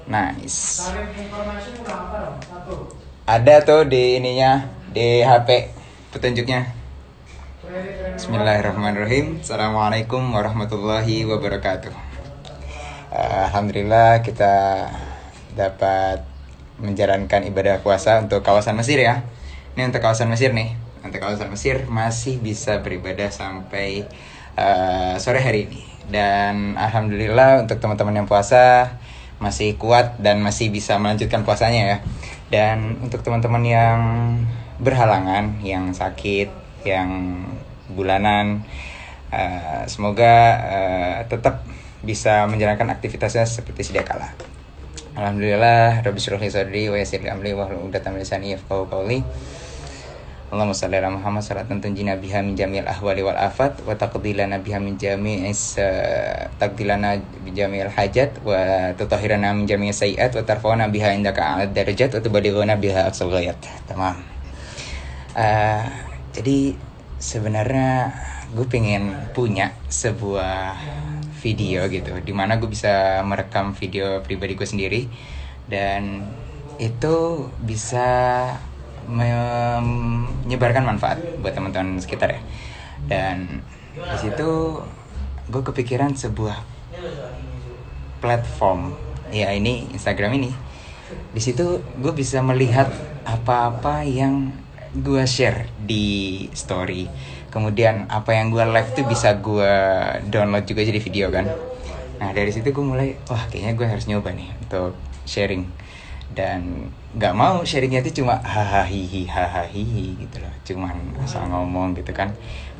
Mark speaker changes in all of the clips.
Speaker 1: Nice. Ada tuh di ininya, di HP petunjuknya. Bismillahirrahmanirrahim. Assalamualaikum warahmatullahi wabarakatuh. Alhamdulillah kita dapat menjalankan ibadah puasa untuk kawasan Mesir ya. Ini untuk kawasan Mesir nih. Untuk kawasan Mesir masih bisa beribadah sampai sore hari ini. Dan alhamdulillah untuk teman-teman yang puasa masih kuat dan masih bisa melanjutkan puasanya ya. Dan untuk teman-teman yang berhalangan, yang sakit, yang bulanan, semoga tetap bisa menjalankan aktivitasnya seperti sedia kala. Alhamdulillah, Rabbi syrah li sadri wa yassir li amri wahlul 'uqdatam min lisani yafqahu qawli. Allahumma shalli ala Muhammad salatan tunjina biha min jami'il ahwali wal afat wa taqdilana biha min jami'is taqdilana bi jami'il hajat wa tutahhirana min jami'is sayiat wa tarfa'una biha indaka a'la darajat wa tubalighuna biha aqsal ghayat. Tamam. Jadi sebenarnya gue pengen punya sebuah video gitu dimana gue bisa merekam video pribadi gue sendiri dan itu bisa menyebarkan manfaat buat teman-teman sekitar ya. Dan di situ gue kepikiran sebuah platform ya, ini Instagram ini. Di situ gue bisa melihat apa-apa yang gue share di story, kemudian apa yang gue live tuh bisa gue download juga jadi video kan. Nah dari situ gue mulai, wah kayaknya gue harus nyoba nih untuk sharing. Dan nggak mau sharingnya itu cuma hahaha gitu loh, cuman asal ngomong gitu kan,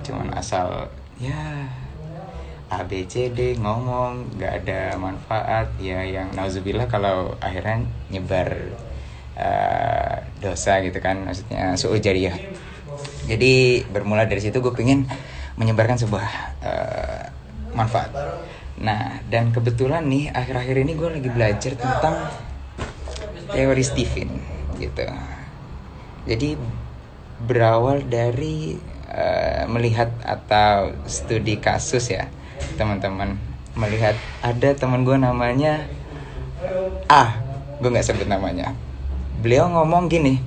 Speaker 1: cuman asal ya ABCD ngomong, nggak ada manfaat ya, yang nauzubillah kalau akhirnya nyebar dosa gitu kan, maksudnya su'ul jariyah. Jadi bermula dari situ gue pengen menyebarkan sebuah manfaat. Nah dan kebetulan nih akhir-akhir ini gue lagi belajar tentang teori Stephen gitu. Jadi berawal dari melihat atau studi kasus ya teman-teman, melihat ada teman gue namanya gue nggak sebut namanya. Beliau ngomong gini,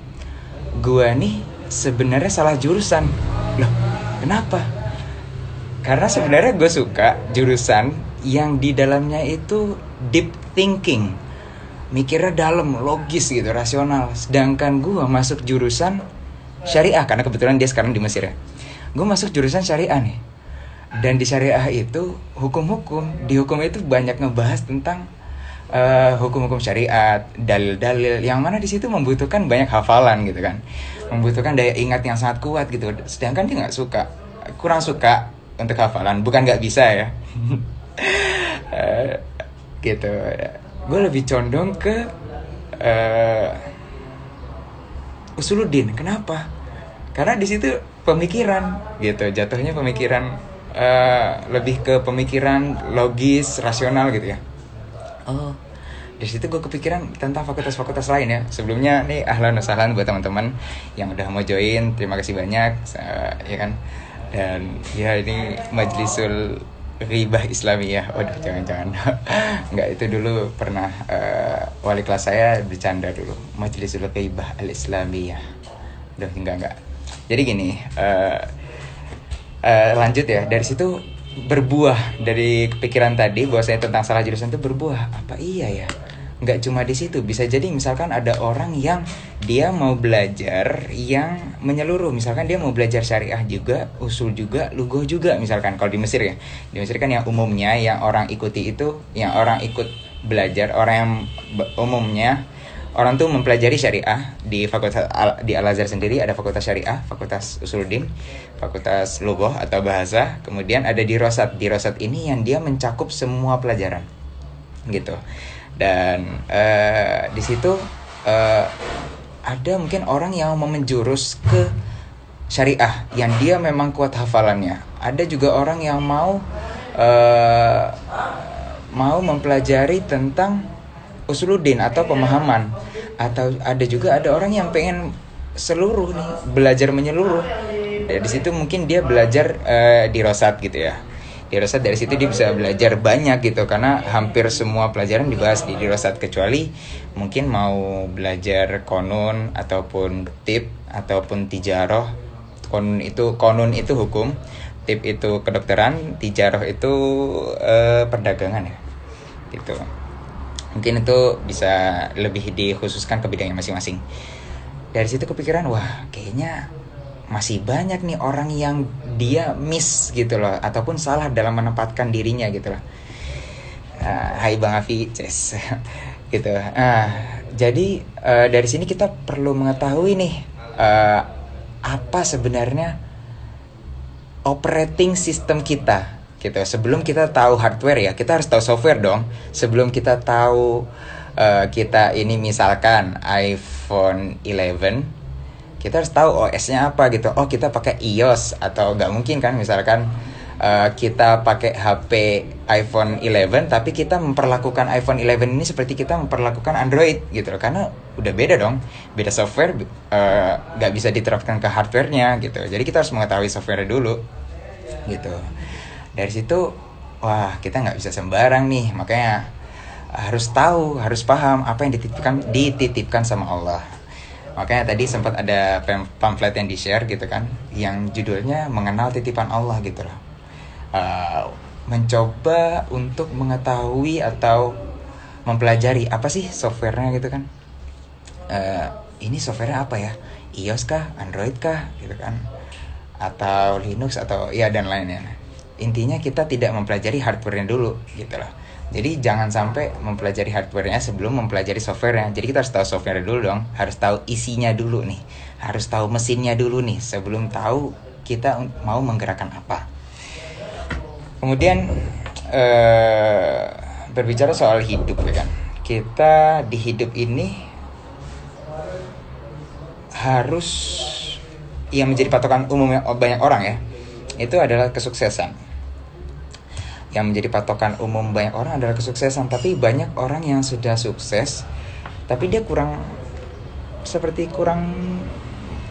Speaker 1: gue nih sebenarnya salah jurusan. Loh kenapa? Karena sebenarnya gue suka jurusan yang di dalamnya itu deep thinking, mikirnya dalam, logis gitu, rasional. Sedangkan gue masuk jurusan syariah, karena kebetulan dia sekarang di Mesir ya. Gue masuk jurusan syariah nih. Dan di syariah itu hukum-hukum, di hukum itu banyak ngebahas tentang hukum-hukum syariat, dalil-dalil, yang mana di situ membutuhkan banyak hafalan gitu kan, membutuhkan daya ingat yang sangat kuat gitu. Sedangkan dia kurang suka untuk hafalan, bukan nggak bisa ya. Gitu. Gue lebih condong ke usuluddin. Kenapa? Karena di situ pemikiran gitu, jatuhnya pemikiran lebih ke pemikiran logis, rasional gitu ya. Oh, di situ gue kepikiran tentang fakultas-fakultas lain ya. Sebelumnya nih ahlan wa sahlan buat teman-teman yang udah mau join, terima kasih banyak ya kan. Dan ya ini majlisul Ghibah Islamiyah. Waduh jangan-jangan enggak, itu dulu pernah wali kelas saya bercanda dulu, majlisul Ghibah al-Islamiyah. Udah enggak. Jadi gini, lanjut ya. Dari situ berbuah, dari kepikiran tadi bahwa saya tentang salah jurusan itu berbuah, apa iya ya? Nggak cuma di situ, bisa jadi misalkan ada orang yang dia mau belajar yang menyeluruh, misalkan dia mau belajar syariah juga, usul juga, lughah juga, misalkan kalau di Mesir ya. Di Mesir kan yang umumnya yang orang ikuti itu, yang orang ikut belajar, orang yang umumnya orang tuh mempelajari syariah di fakultas di Al-Azhar sendiri ada fakultas syariah, fakultas usuluddin, fakultas lughah atau bahasa, kemudian ada di Rosat. Di Rosat ini yang dia mencakup semua pelajaran gitu. Dan di situ ada mungkin orang yang mau menjurus ke syariah yang dia memang kuat hafalannya. Ada juga orang yang mau mempelajari tentang usuluddin atau pemahaman. Atau ada orang yang pengen seluruh nih, belajar menyeluruh. Di situ mungkin dia belajar di Rosat gitu ya. Di Rosat dari situ dia bisa belajar banyak gitu, karena hampir semua pelajaran dibahas di Rosat, kecuali mungkin mau belajar konun ataupun tip ataupun tijaroh. Konun itu hukum, tip itu kedokteran, tijaroh itu perdagangan ya gitu. Mungkin itu bisa lebih dikhususkan ke bidangnya masing-masing. Dari situ kepikiran, wah kayaknya masih banyak nih orang yang dia miss gitu loh, ataupun salah dalam menempatkan dirinya gitu loh. Hai Bang Afi, ces gitu. Jadi dari sini kita perlu mengetahui nih apa sebenarnya operating system kita gitu. Sebelum kita tahu hardware ya, kita harus tahu software dong. Sebelum kita tahu kita ini misalkan iPhone 11, kita harus tahu OS-nya apa gitu. Oh, kita pakai iOS, atau nggak mungkin kan misalkan kita pakai HP iPhone 11 tapi kita memperlakukan iPhone 11 ini seperti kita memperlakukan Android gitu loh. Karena udah beda dong, beda software, nggak bisa diterapkan ke hardware-nya gitu. Jadi kita harus mengetahui software dulu gitu. Dari situ, wah kita nggak bisa sembarang nih, makanya harus tahu, harus paham apa yang dititipkan sama Allah. Makanya tadi sempat ada pamflet yang di-share gitu kan, yang judulnya mengenal titipan Allah gitu loh. Mencoba untuk mengetahui atau mempelajari apa sih softwarenya gitu kan. Ini softwarenya apa ya? iOS kah? Android kah? Gitu kan. Atau Linux atau ya dan lainnya. Intinya kita tidak mempelajari hardware-nya dulu gitu loh. Jadi jangan sampai mempelajari hardware-nya sebelum mempelajari software-nya. Jadi kita harus tahu software dulu dong, harus tahu isinya dulu nih, harus tahu mesinnya dulu nih sebelum tahu kita mau menggerakkan apa. Kemudian berbicara soal hidup ya kan. Kita di hidup ini harus, yang menjadi patokan umumnya banyak orang ya, itu adalah kesuksesan. Yang menjadi patokan umum banyak orang adalah kesuksesan. Tapi banyak orang yang sudah sukses, tapi dia kurang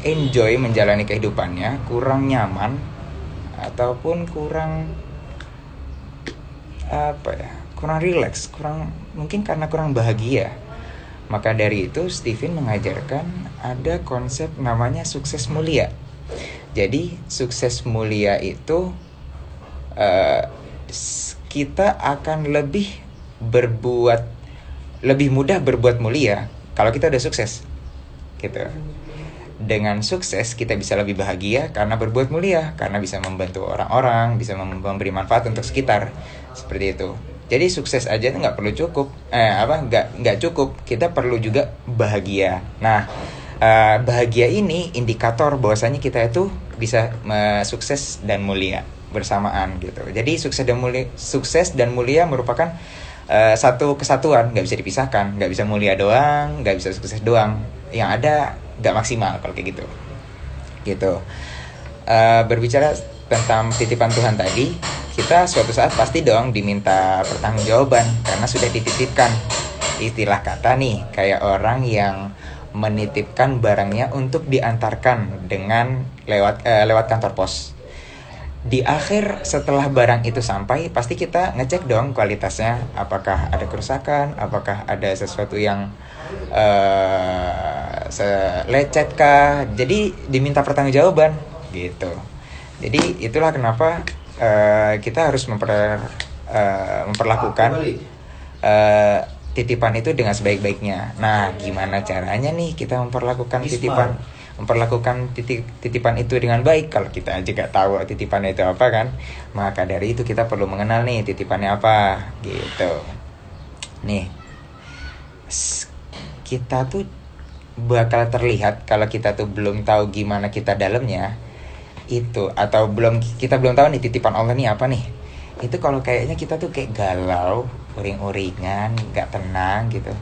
Speaker 1: enjoy menjalani kehidupannya, kurang nyaman, ataupun kurang relax, mungkin karena kurang bahagia. Maka dari itu Stephen mengajarkan ada konsep namanya sukses mulia. Jadi sukses mulia itu kita akan lebih mudah berbuat mulia kalau kita udah sukses gitu. Dengan sukses kita bisa lebih bahagia karena berbuat mulia, karena bisa membantu orang-orang, bisa memberi manfaat untuk sekitar, seperti itu. Jadi sukses aja itu nggak perlu cukup, nggak cukup, kita perlu juga bahagia. Nah, bahagia ini indikator bahwasanya kita itu bisa sukses dan mulia bersamaan gitu. Jadi sukses dan mulia merupakan satu kesatuan, nggak bisa dipisahkan, nggak bisa mulia doang, nggak bisa sukses doang. Yang ada nggak maksimal kalau kayak gitu. Berbicara tentang titipan Tuhan tadi, kita suatu saat pasti dong diminta pertanggungjawaban karena sudah dititipkan. Istilah kata nih kayak orang yang menitipkan barangnya untuk diantarkan dengan lewat kantor pos. Di akhir setelah barang itu sampai, pasti kita ngecek dong kualitasnya, apakah ada kerusakan, apakah ada sesuatu yang lecet kah. Jadi diminta pertanggungjawaban gitu. Jadi itulah kenapa kita harus memperlakukan titipan itu dengan sebaik-baiknya. Nah, gimana caranya nih kita memperlakukan titipan itu dengan baik? Kalau kita aja gak tahu titipannya itu apa kan, maka dari itu kita perlu mengenal nih titipannya apa gitu. Nih, kita tuh bakal terlihat kalau kita tuh belum tahu gimana kita dalamnya itu, atau kita belum tahu nih titipan Allah nih apa nih. Itu kalau kayaknya kita tuh kayak galau, uring-uringan, gak tenang gitu.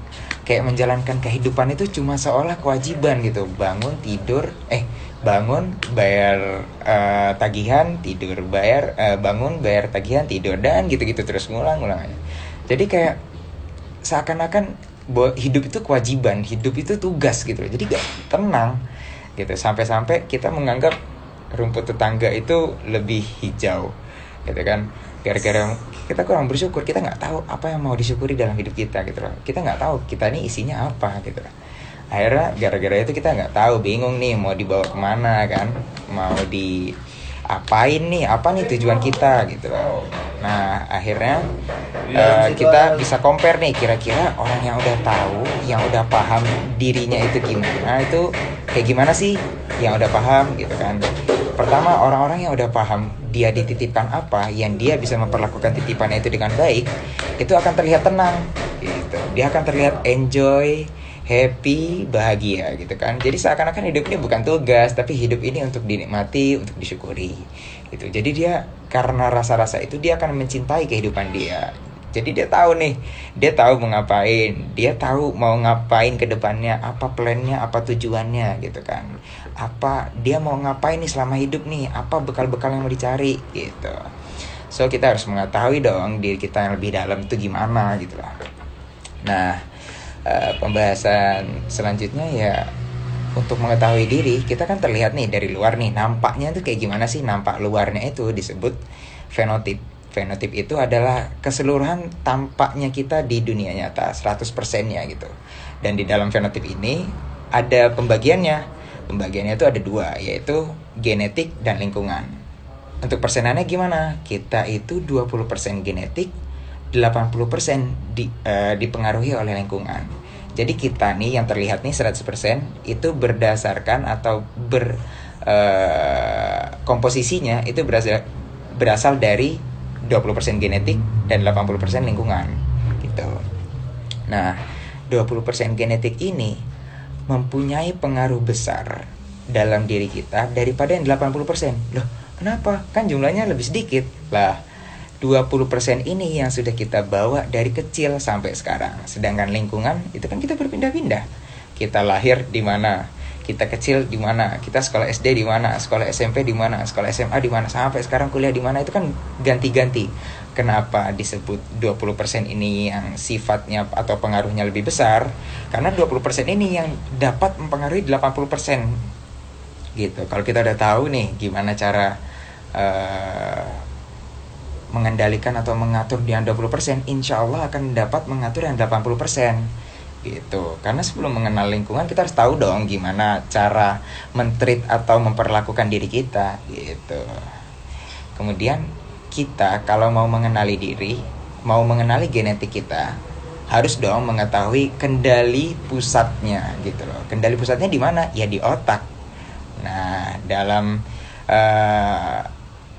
Speaker 1: Kayak menjalankan kehidupan itu cuma seolah kewajiban gitu. Bangun, tidur, bangun, bayar tagihan, tidur, bangun, bayar tagihan, tidur, dan gitu-gitu terus ngulang aja. Jadi kayak seakan-akan hidup itu kewajiban, hidup itu tugas gitu. Jadi gak tenang gitu. Sampai-sampai kita menganggap rumput tetangga itu lebih hijau gitu kan. Gara-gara kita kurang bersyukur, kita nggak tahu apa yang mau disyukuri dalam hidup kita gitu loh. Kita nggak tahu kita ini isinya apa gitu loh. Akhirnya gara-gara itu kita nggak tahu, bingung nih mau dibawa kemana kan, mau di apain nih, apa nih tujuan kita gitu loh. Nah akhirnya kita bisa compare nih, kira-kira orang yang udah tahu, yang udah paham dirinya itu gimana, itu kayak gimana sih yang udah paham gitu kan. Pertama, orang-orang yang udah paham dia dititipkan apa, yang dia bisa memperlakukan titipannya itu dengan baik, itu akan terlihat tenang gitu. Dia akan terlihat enjoy, happy, bahagia gitu kan. Jadi seakan-akan hidup ini bukan tugas, tapi hidup ini untuk dinikmati, untuk disyukuri gitu. Jadi dia karena rasa-rasa itu dia akan mencintai kehidupan dia. Jadi dia tahu nih, dia tahu mau ngapain, dia tahu mau ngapain ke depannya, apa plannya, apa tujuannya gitu kan. Apa dia mau ngapain nih selama hidup nih, apa bekal-bekal yang mau dicari gitu. So kita harus mengetahui dong diri kita yang lebih dalam itu gimana gitu lah. Nah, pembahasan selanjutnya ya untuk mengetahui diri, kita kan terlihat nih dari luar nih, nampaknya tuh kayak gimana sih, nampak luarnya itu disebut fenotip. Fenotip itu adalah keseluruhan tampaknya kita di dunia nyata 100%-nya gitu. Dan di dalam fenotip ini ada pembagiannya. Pembagiannya itu ada dua, yaitu genetik dan lingkungan. Untuk persenannya gimana? Kita itu 20% genetik, 80% dipengaruhi oleh lingkungan. Jadi kita nih yang terlihat nih 100% itu berdasarkan atau komposisinya itu berasal dari 20% genetik dan 80% lingkungan gitu. Nah, 20% genetik ini mempunyai pengaruh besar dalam diri kita daripada yang 80%. Loh, kenapa? Kan jumlahnya lebih sedikit. Lah, 20% ini yang sudah kita bawa dari kecil sampai sekarang. Sedangkan lingkungan itu kan kita berpindah-pindah. Kita lahir di mana? Kita kecil di mana? Kita sekolah SD di mana? Sekolah SMP di mana? Sekolah SMA di mana? Sampai sekarang kuliah di mana? Itu kan ganti-ganti. Kenapa disebut 20% ini yang sifatnya atau pengaruhnya lebih besar? Karena 20% ini yang dapat mempengaruhi 80% gitu. Kalau kita udah tahu nih gimana cara mengendalikan atau mengatur yang 20%, insya Allah akan dapat mengatur yang 80% gitu. Karena sebelum mengenal lingkungan kita harus tahu dong gimana cara mentreat atau memperlakukan diri kita gitu. Kemudian kita kalau mau mengenali diri, mau mengenali genetik kita, harus dong mengetahui kendali pusatnya gitu loh. Kendali pusatnya di mana? Ya di otak. Nah, dalam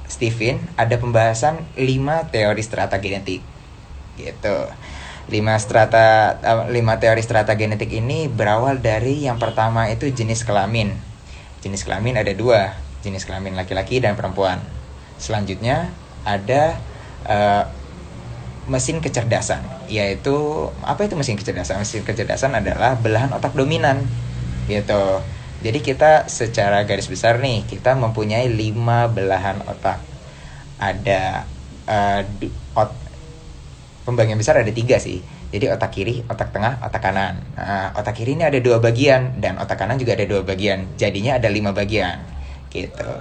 Speaker 1: Stephen ada pembahasan 5 teori strata genetik gitu. 5 teori strata genetik ini berawal dari yang pertama itu jenis kelamin. Jenis kelamin ada 2, jenis kelamin laki-laki dan perempuan. Selanjutnya ada mesin kecerdasan, yaitu apa itu mesin kecerdasan? Mesin kecerdasan adalah belahan otak dominan gitu. Jadi kita secara garis besar nih, kita mempunyai 5 belahan otak. Ada pembagian besar ada 3 sih. Jadi otak kiri, otak tengah, otak kanan. Nah, otak kiri ini ada 2 bagian dan otak kanan juga ada 2 bagian. Jadinya ada 5 bagian gitu.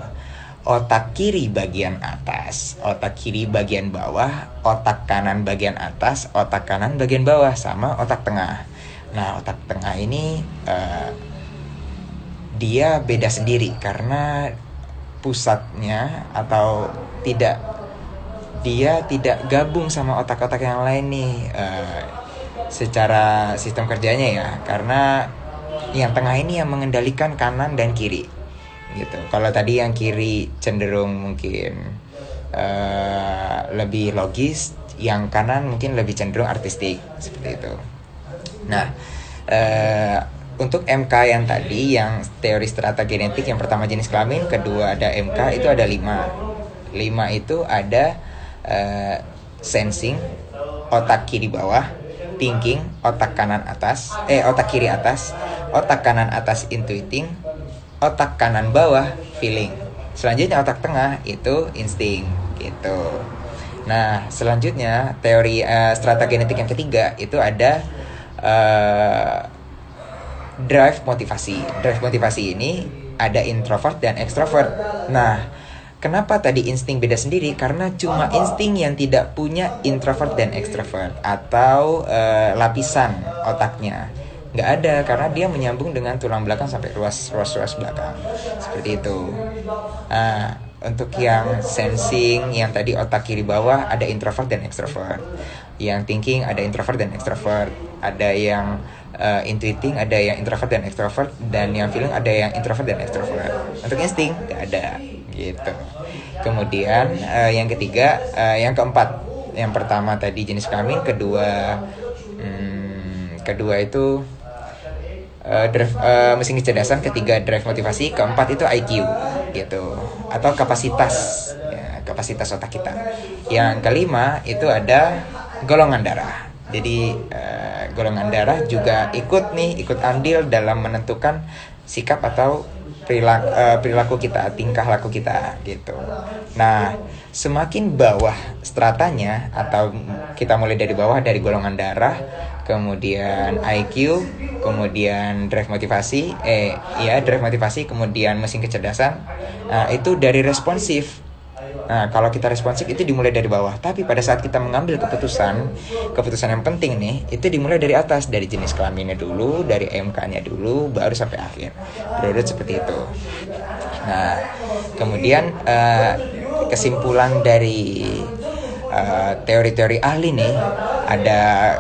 Speaker 1: Otak kiri bagian atas, otak kiri bagian bawah, otak kanan bagian atas, otak kanan bagian bawah, sama otak tengah. Nah, otak tengah ini dia beda sendiri karena pusatnya atau dia tidak gabung sama otak-otak yang lain nih secara sistem kerjanya ya, karena yang tengah ini yang mengendalikan kanan dan kiri gitu. Kalau tadi yang kiri cenderung mungkin lebih logis, yang kanan mungkin lebih cenderung artistik seperti itu. Nah, untuk MK yang tadi, yang teori strata genetik, yang pertama jenis kelamin, kedua ada MK, itu ada 5 itu ada sensing, otak kiri bawah, thinking, otak kanan atas, otak kiri atas, otak kanan atas intuiting, otak kanan bawah feeling. Selanjutnya otak tengah itu insting gitu. Nah, selanjutnya teori strata genetik yang ketiga itu ada drive motivasi. Drive motivasi ini ada introvert dan extrovert. Nah, Kenapa tadi insting beda sendiri? Karena cuma insting yang tidak punya introvert dan extrovert atau lapisan otaknya. Nggak ada, karena dia menyambung dengan tulang belakang sampai ruas belakang. Seperti itu. Untuk yang sensing, yang tadi otak kiri bawah ada introvert dan extrovert. Yang thinking ada introvert dan extrovert. Ada yang intuiting, ada yang introvert dan extrovert. Dan yang feeling ada yang introvert dan extrovert. Untuk insting nggak ada. Gitu. Kemudian yang ketiga, yang keempat, yang pertama tadi jenis kelamin, kedua itu drive, mesin kecerdasan, ketiga drive motivasi, keempat itu IQ gitu, atau kapasitas otak kita. Yang kelima itu ada golongan darah. Jadi golongan darah juga ikut andil dalam menentukan sikap atau perilaku kita, tingkah laku kita gitu. Nah, semakin bawah stratanya, atau kita mulai dari bawah, dari golongan darah, kemudian IQ, kemudian drive motivasi, kemudian mesin kecerdasan. Nah, itu dari responsif. Nah, kalau kita responsif itu dimulai dari bawah. Tapi pada saat kita mengambil keputusan yang penting nih, itu dimulai dari atas, dari jenis kelaminnya dulu, dari MK-nya dulu, baru sampai akhir. Berurut seperti itu. Nah, kemudian kesimpulan dari teori-teori ahli nih, ada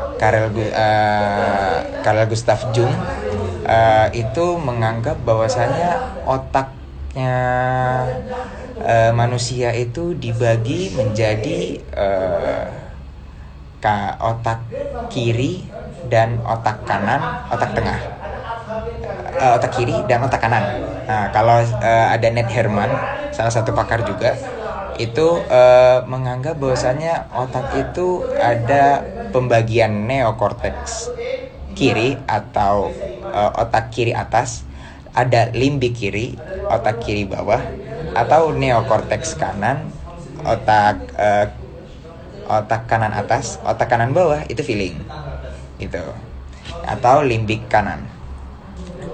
Speaker 1: Carl Gustav Jung itu menganggap bahwasanya otaknya manusia itu dibagi menjadi otak kiri dan otak kanan, otak tengah, otak kiri dan otak kanan. Nah, kalau ada Ned Herman, salah satu pakar juga, itu menganggap bahwasanya otak itu ada pembagian neokorteks kiri atau otak kiri atas, ada limbik kiri, otak kiri bawah, atau neokorteks kanan, otak kanan atas, otak kanan bawah itu feeling gitu, atau limbik kanan.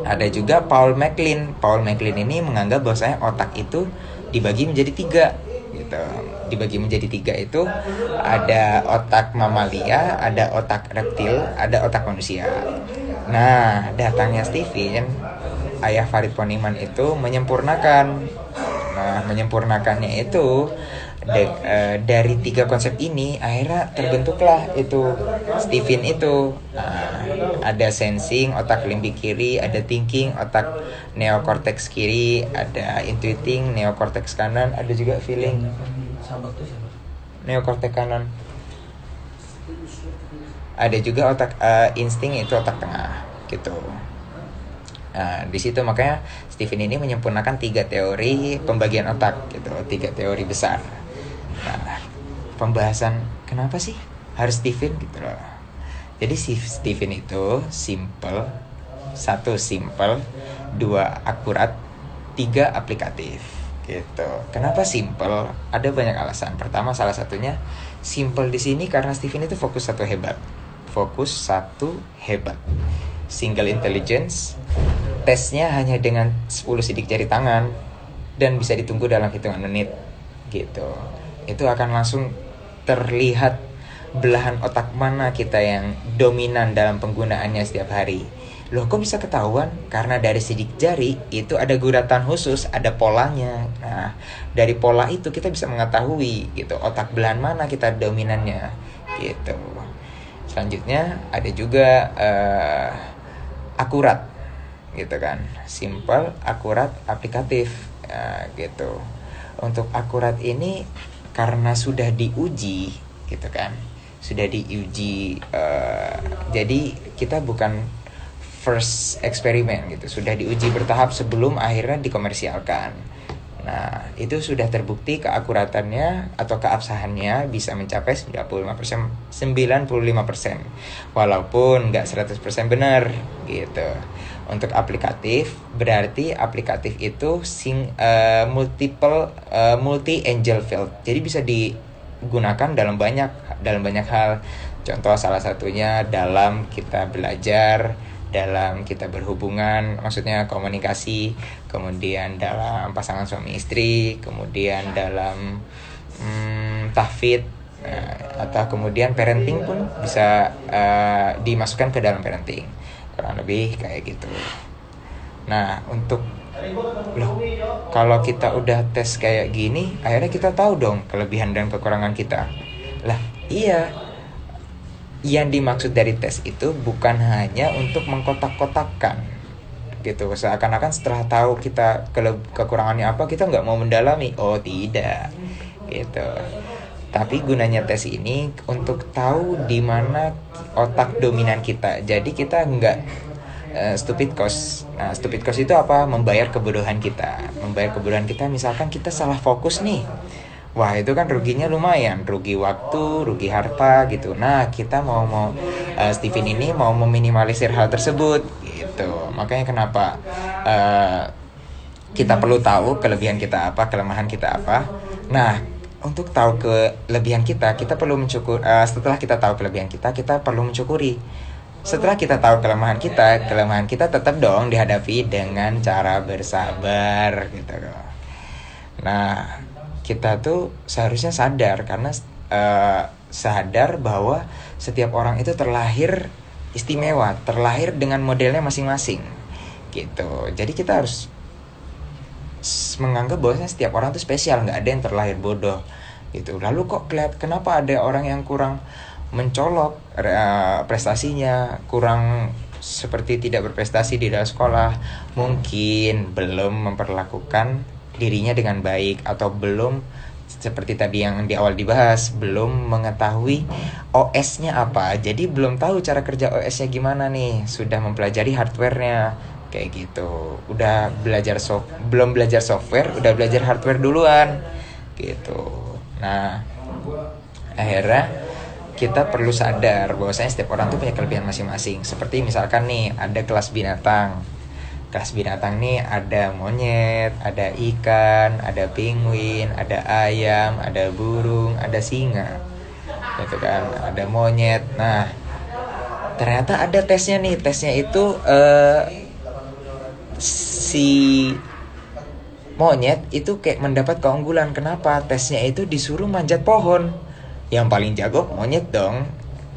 Speaker 1: Ada juga Paul MacLean ini menganggap bahwasanya otak itu dibagi menjadi 3 gitu. Dibagi menjadi 3 itu ada otak mamalia, ada otak reptil, ada otak manusia. Nah, datangnya Stephen, ayah Farid Poniman, itu menyempurnakannya itu dari 3 konsep ini, akhirnya terbentuklah itu Stephen itu. Ada sensing, otak limbik kiri, ada thinking, otak neokorteks kiri, ada intuiting, neokorteks kanan, ada juga feeling, neokorteks kanan. Ada juga otak insting, itu otak tengah gitu. Nah, di situ makanya Stephen ini menyempurnakan 3 teori pembagian otak gitu, 3 teori besar. Nah, pembahasan kenapa sih harus Stephen gitu loh. Jadi si Stephen itu simple, 1 simple, 2 akurat, 3 aplikatif gitu. Kenapa simple? Ada banyak alasan. Pertama, salah satunya simple di sini karena Stephen itu fokus satu hebat. Single intelligence, tesnya hanya dengan 10 sidik jari tangan dan bisa ditunggu dalam hitungan menit gitu. Itu akan langsung terlihat belahan otak mana kita yang dominan dalam penggunaannya setiap hari. Loh, kok bisa ketahuan? Karena dari sidik jari itu ada guratan khusus, ada polanya. Nah, dari pola itu kita bisa mengetahui gitu otak belahan mana kita dominannya gitu. Selanjutnya ada juga akurat gitu kan, simple, akurat, aplikatif gitu. Untuk akurat ini karena sudah diuji gitu kan, jadi kita bukan first eksperimen gitu, sudah diuji bertahap sebelum akhirnya dikomersialkan. Nah, itu sudah terbukti keakuratannya atau keabsahannya bisa mencapai 95%, walaupun nggak 100% benar gitu. Untuk aplikatif, berarti aplikatif itu multi angel field. Jadi bisa digunakan dalam banyak hal. Contoh salah satunya dalam kita belajar, dalam kita berhubungan, maksudnya komunikasi, kemudian dalam pasangan suami istri, kemudian dalam tahfidz, atau kemudian parenting pun bisa dimasukkan ke dalam parenting, kurang lebih kayak gitu. Nah, kalau kita udah tes kayak gini, akhirnya kita tahu dong kelebihan dan kekurangan kita. Lah, iya. Yang dimaksud dari tes itu bukan hanya untuk mengkotak-kotakkan gitu. Seakan-akan setelah tahu kita kekurangannya apa, kita nggak mau mendalami. Oh, tidak. Gitu. Tapi gunanya tes ini untuk tahu di mana otak dominan kita. Jadi kita nggak stupid cost. Nah, stupid cost itu apa? Membayar kebodohan kita. Membayar kebodohan kita, misalkan kita salah fokus nih. Wah, itu kan ruginya lumayan, rugi waktu, rugi harta gitu. Nah, kita Steven ini mau meminimalisir hal tersebut gitu. Makanya kenapa kita perlu tahu kelebihan kita apa, kelemahan kita apa. Nah, untuk tahu kelebihan kita perlu mensyukur. Setelah kita tahu kelebihan kita perlu mensyukuri. Setelah kita tahu kelemahan kita tetap dong dihadapi dengan cara bersabar gitu. Nah, kita tuh seharusnya sadar, karena sadar bahwa setiap orang itu terlahir istimewa, terlahir dengan modelnya masing-masing gitu. Jadi kita harus menganggap bahwa setiap orang tuh spesial, nggak ada yang terlahir bodoh gitu. Lalu kenapa ada orang yang kurang mencolok prestasinya, kurang seperti tidak berprestasi di dalam sekolah? Mungkin belum memperlakukan dirinya dengan baik, atau belum seperti tadi yang di awal dibahas, belum mengetahui OS-nya apa. Jadi belum tahu cara kerja OS-nya gimana nih. Sudah mempelajari hardware-nya kayak gitu. Udah belum belajar software, udah belajar hardware duluan gitu. Nah, akhirnya kita perlu sadar bahwasanya setiap orang tuh punya kelebihan masing-masing. Seperti misalkan nih, ada kelas binatang. Kelas binatang nih ada monyet, ada ikan, ada penguin, ada ayam, ada burung, ada singa. Gitu kan, ada monyet. Nah, ternyata ada tesnya nih. Tesnya itu si monyet itu kayak mendapat keunggulan. Kenapa? Tesnya itu disuruh manjat pohon. Yang paling jago monyet dong.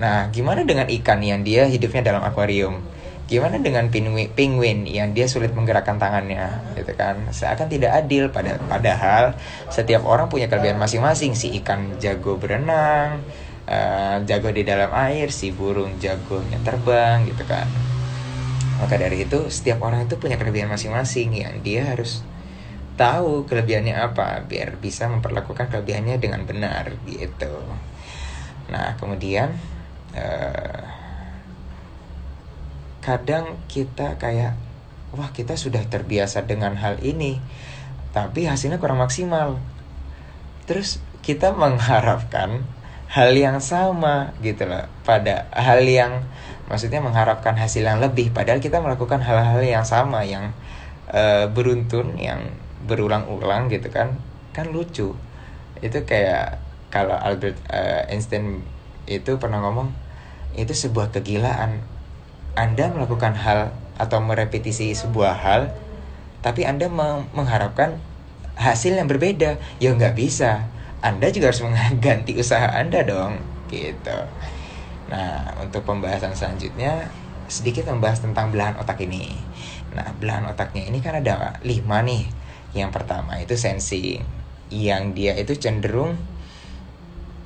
Speaker 1: Nah, gimana dengan ikan yang dia hidupnya dalam akuarium? Gimana dengan penguin yang dia sulit menggerakkan tangannya, gitu kan? Seakan tidak adil. Padahal setiap orang punya kelebihan masing-masing. Si ikan jago berenang, jago di dalam air. Si burung jagonya terbang, gitu kan? Maka dari itu setiap orang itu punya kelebihan masing-masing yang dia harus tahu kelebihannya apa biar bisa memperlakukan kelebihannya dengan benar gitu. Nah, kemudian kadang kita kayak, wah, kita sudah terbiasa dengan hal ini tapi hasilnya kurang maksimal. Terus kita mengharapkan hal yang sama gitu loh, pada hal yang maksudnya mengharapkan hasil yang lebih, padahal kita melakukan hal-hal yang sama, yang beruntun, yang berulang-ulang gitu kan lucu. Itu kayak kalau Albert Einstein itu pernah ngomong, itu sebuah kegilaan. Anda melakukan hal atau merepetisi sebuah hal, tapi Anda mengharapkan hasil yang berbeda. Ya nggak bisa. Anda juga harus mengganti usaha Anda dong gitu. Nah, untuk pembahasan selanjutnya sedikit membahas tentang belahan otak ini. Nah, belahan otaknya ini kan ada 5 nih. Yang pertama itu sensing, yang dia itu cenderung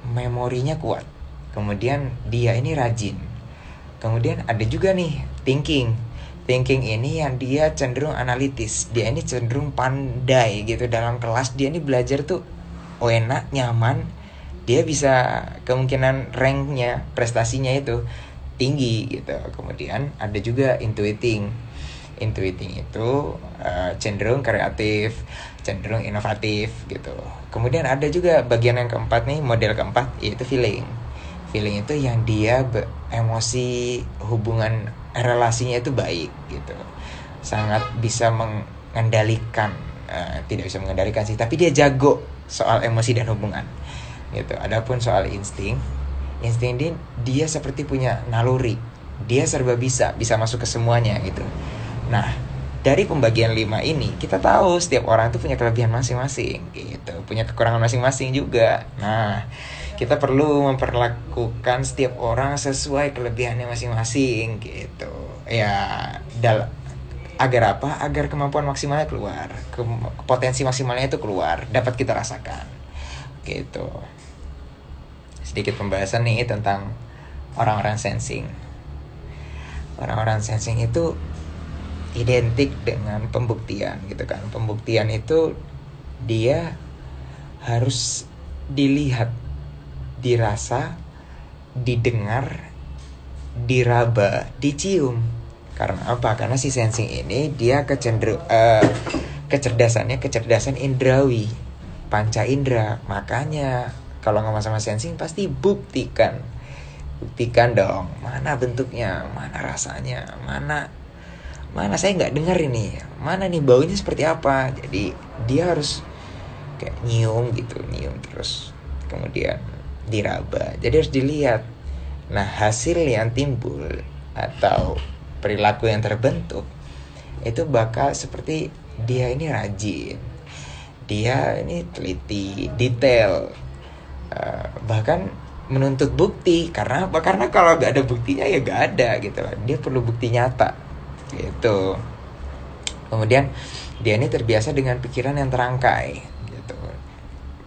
Speaker 1: memorinya kuat. Kemudian dia ini rajin. Kemudian ada juga nih thinking. Thinking ini yang dia cenderung analitis. Dia ini cenderung pandai gitu dalam kelas. Dia ini belajar tuh enak, nyaman. Dia bisa kemungkinan ranknya, prestasinya itu tinggi gitu. Kemudian ada juga intuiting. Intuiting itu cenderung kreatif, cenderung inovatif gitu. Kemudian ada juga bagian yang keempat nih, model keempat, yaitu feeling. Feeling itu yang dia emosi, hubungan relasinya itu baik gitu. Sangat bisa mengendalikan, tidak bisa mengendalikan sih, tapi dia jago soal emosi dan hubungan gitu. Adapun soal insting dia seperti punya naluri. dia serba bisa masuk ke semuanya gitu. Nah, dari pembagian 5 ini kita tahu setiap orang itu punya kelebihan masing-masing gitu, punya kekurangan masing-masing juga. Nah, kita perlu memperlakukan setiap orang sesuai kelebihannya masing-masing gitu. Ya, agar apa? Agar kemampuan maksimalnya keluar, potensi maksimalnya itu keluar, dapat kita rasakan. Gitu. Sedikit pembahasan nih tentang orang-orang sensing. Orang-orang sensing itu identik dengan pembuktian gitu kan. Pembuktian itu dia harus dilihat, dirasa, didengar, diraba, dicium. Karena apa? Karena si sensing ini dia kecerdasan indrawi, panca indera. Makanya kalau ngomong sama sensing pasti buktikan dong, mana bentuknya, mana rasanya, mana saya nggak dengar ini, mana nih baunya seperti apa. Jadi dia harus kayak nyium terus kemudian diraba, jadi harus dilihat. Nah, hasil yang timbul atau perilaku yang terbentuk itu bakal seperti dia ini rajin, dia ini teliti, detail, bahkan menuntut bukti. Karena apa? Karena kalau gak ada buktinya ya gak ada gitu. Dia perlu bukti nyata gitu. Kemudian dia ini terbiasa dengan pikiran yang terangkai gitu,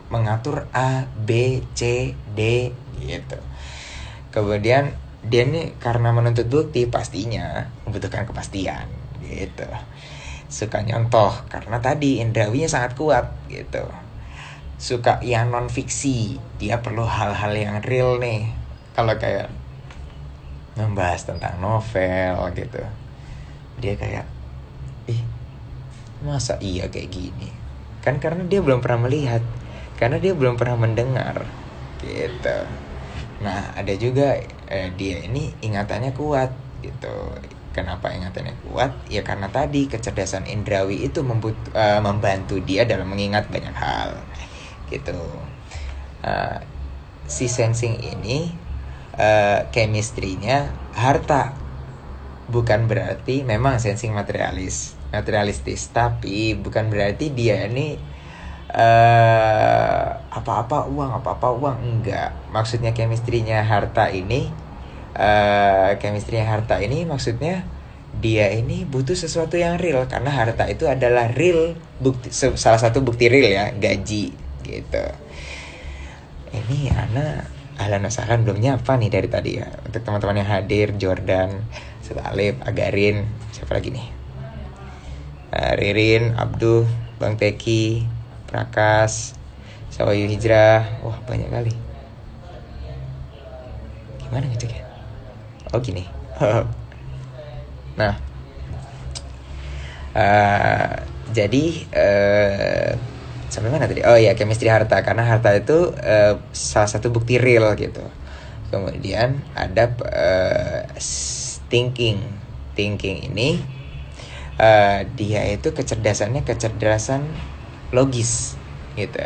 Speaker 1: mengatur A, B, C, D gitu. Kemudian dia ini karena menuntut bukti pastinya membutuhkan kepastian gitu. Suka nyontoh karena tadi indrawinya sangat kuat gitu. Suka yang non fiksi, dia perlu hal-hal yang real nih. Kalau kayak membahas tentang novel gitu, dia kayak masa iya kayak gini kan, karena dia belum pernah melihat, karena dia belum pernah mendengar gitu. Nah, ada juga dia ini ingatannya kuat gitu. Kenapa ingatannya kuat? Ya karena tadi kecerdasan indrawi itu membantu dia dalam mengingat banyak hal gitu. Si sensing ini chemistry-nya harta. Bukan berarti memang sensing materialistis, tapi bukan berarti dia ini apa-apa uang, enggak. Maksudnya chemistry-nya harta ini maksudnya dia ini butuh sesuatu yang real, karena harta itu adalah real, bukti, salah satu bukti real ya, gaji gitu. Ini Ana ahlan wasahlan belum nyapa nih dari tadi ya. Untuk teman-teman yang hadir, Jordan, Alif, Agarin, siapa lagi nih? Ririn, Abduh, Bang Teki, Prakas, Sawayu Hijrah. Wah, banyak kali. Gimana ngeceknya? Oh gini. Nah, jadi sampai mana tadi? Oh ya, chemistry harta. Karena harta itu salah satu bukti real gitu. Kemudian ada thinking ini dia itu kecerdasan logis gitu,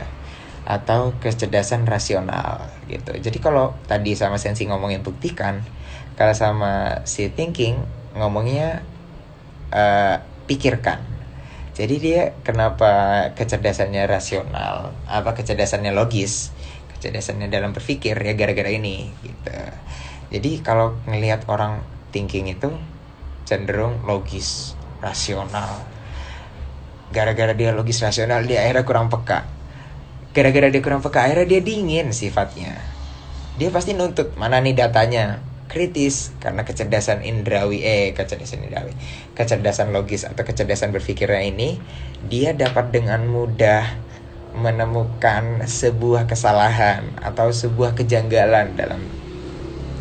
Speaker 1: atau kecerdasan rasional gitu. Jadi kalau tadi sama sensi ngomongin buktikan, kalau sama si thinking ngomongnya pikirkan. Jadi dia kenapa kecerdasannya rasional, kecerdasannya logis, kecerdasannya dalam berpikir ya gara-gara ini gitu. Jadi kalau ngelihat orang thinking itu cenderung logis, rasional. Gara-gara dia logis rasional, dia akhirnya kurang peka. Gara-gara dia kurang peka, akhirnya dia dingin sifatnya. Dia pasti nuntut, mana nih datanya? Kritis, karena kecerdasan logis atau kecerdasan berpikirnya ini, dia dapat dengan mudah menemukan sebuah kesalahan atau sebuah kejanggalan dalam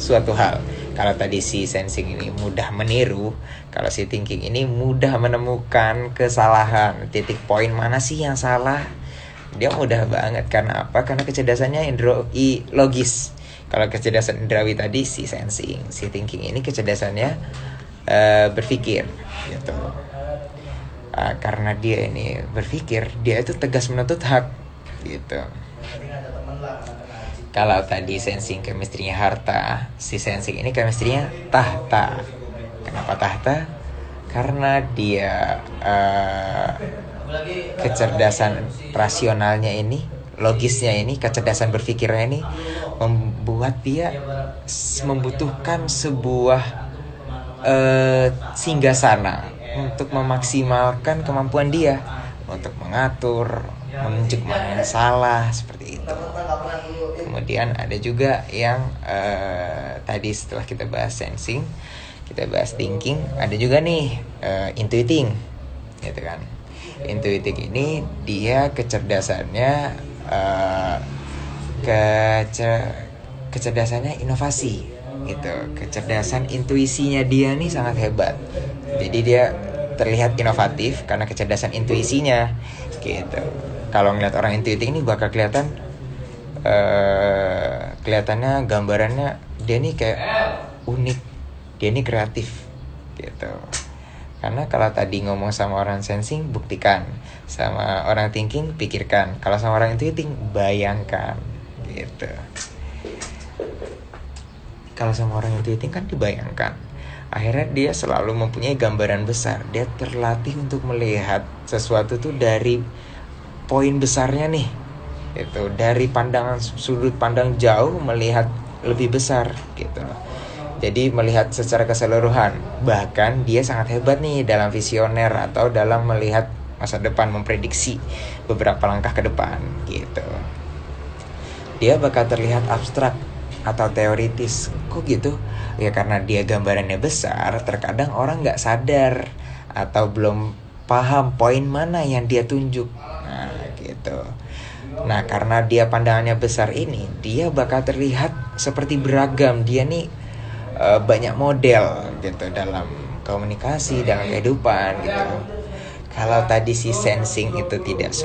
Speaker 1: suatu hal. Kalau tadi si sensing ini mudah meniru, kalau si thinking ini mudah menemukan kesalahan, titik poin mana sih yang salah. Dia mudah banget. Karena apa? Karena kecerdasannya logis. Kalau kecerdasan indrawi tadi si sensing, si thinking ini kecerdasannya berpikir gitu. Karena dia ini berpikir, dia itu tegas menuntut hak gitu. Kalau tadi sensing chemistry-nya harta, si sensing ini chemistry-nya tahta. Kenapa tahta? Karena dia kecerdasan rasionalnya ini, logisnya ini, kecerdasan berpikirnya ini membuat dia membutuhkan sebuah singgasana untuk memaksimalkan kemampuan dia untuk mengatur, menunjuk mana yang salah, seperti itu. Kemudian ada juga yang tadi setelah kita bahas sensing, kita bahas thinking, ada juga nih intuiting, gitu kan. Intuiting ini dia kecerdasannya kecerdasannya inovasi, gitu. Kecerdasan intuisinya dia nih sangat hebat. Jadi dia terlihat inovatif karena kecerdasan intuisinya, gitu. Kalau ngeliat orang intuiting ini bakal kelihatannya gambarannya dia nih kayak unik, dia nih kreatif, gitu. Karena kalau tadi ngomong sama orang sensing, buktikan. Sama orang thinking, pikirkan. Kalau sama orang intuiting, bayangkan, gitu. Kalau sama orang intuiting kan dibayangkan. Akhirnya dia selalu mempunyai gambaran besar. Dia terlatih untuk melihat sesuatu tuh dari poin besarnya nih, gitu. Dari sudut pandang jauh melihat lebih besar, gitu. Jadi melihat secara keseluruhan. Bahkan dia sangat hebat nih dalam visioner atau dalam melihat masa depan, memprediksi beberapa langkah ke depan, gitu. Dia bakal terlihat abstrak atau teoritis. Kok gitu? Ya karena dia gambarannya besar, terkadang orang gak sadar atau belum paham poin mana yang dia tunjuk. Nah, gitu. Nah, karena dia pandangannya besar ini, dia bakal terlihat seperti beragam. Dia nih banyak model, gitu, dalam komunikasi, dalam kehidupan, gitu. Kalau tadi si sensing itu tidak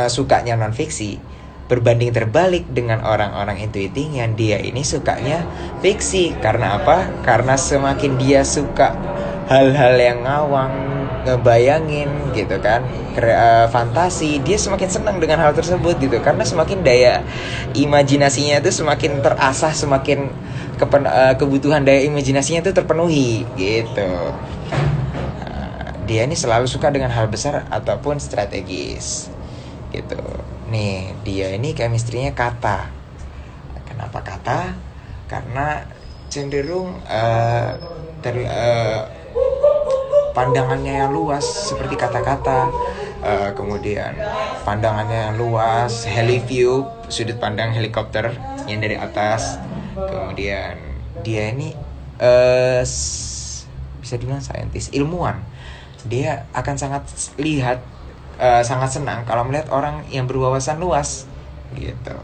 Speaker 1: sukanya non fiksi, berbanding terbalik dengan orang-orang intuiting yang dia ini sukanya fiksi. Karena apa? Karena semakin dia suka hal-hal yang ngawang, ngebayangin, gitu kan, fantasi, dia semakin senang dengan hal tersebut, gitu. Karena semakin daya imajinasinya itu semakin terasah, semakin kebutuhan daya imajinasinya itu terpenuhi, gitu. Dia ini selalu suka dengan hal besar ataupun strategis, gitu. Nih, dia ini chemistry-nya kata. Kenapa kata? Karena cenderung pandangannya yang luas seperti kata-kata. Kemudian pandangannya yang luas, heli view, sudut pandang helikopter yang dari atas. Kemudian dia ini bisa dibilang saintis, ilmuwan. Dia akan sangat senang kalau melihat orang yang berwawasan luas, gitu.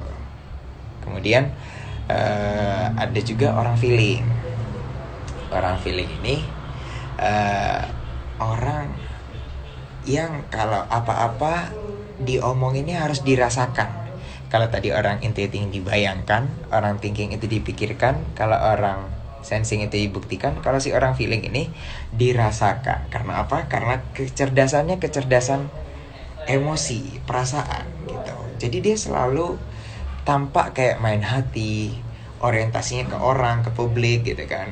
Speaker 1: Kemudian ada juga orang feeling. Orang feeling ini orang yang kalau apa-apa diomonginnya harus dirasakan. Kalau tadi orang intuiting dibayangkan, orang thinking itu dipikirkan, kalau orang sensing itu dibuktikan, kalau si orang feeling ini dirasakan. Karena apa? Karena kecerdasan emosi, perasaan, gitu. Jadi dia selalu tampak kayak main hati, orientasinya ke orang, ke publik, gitu kan.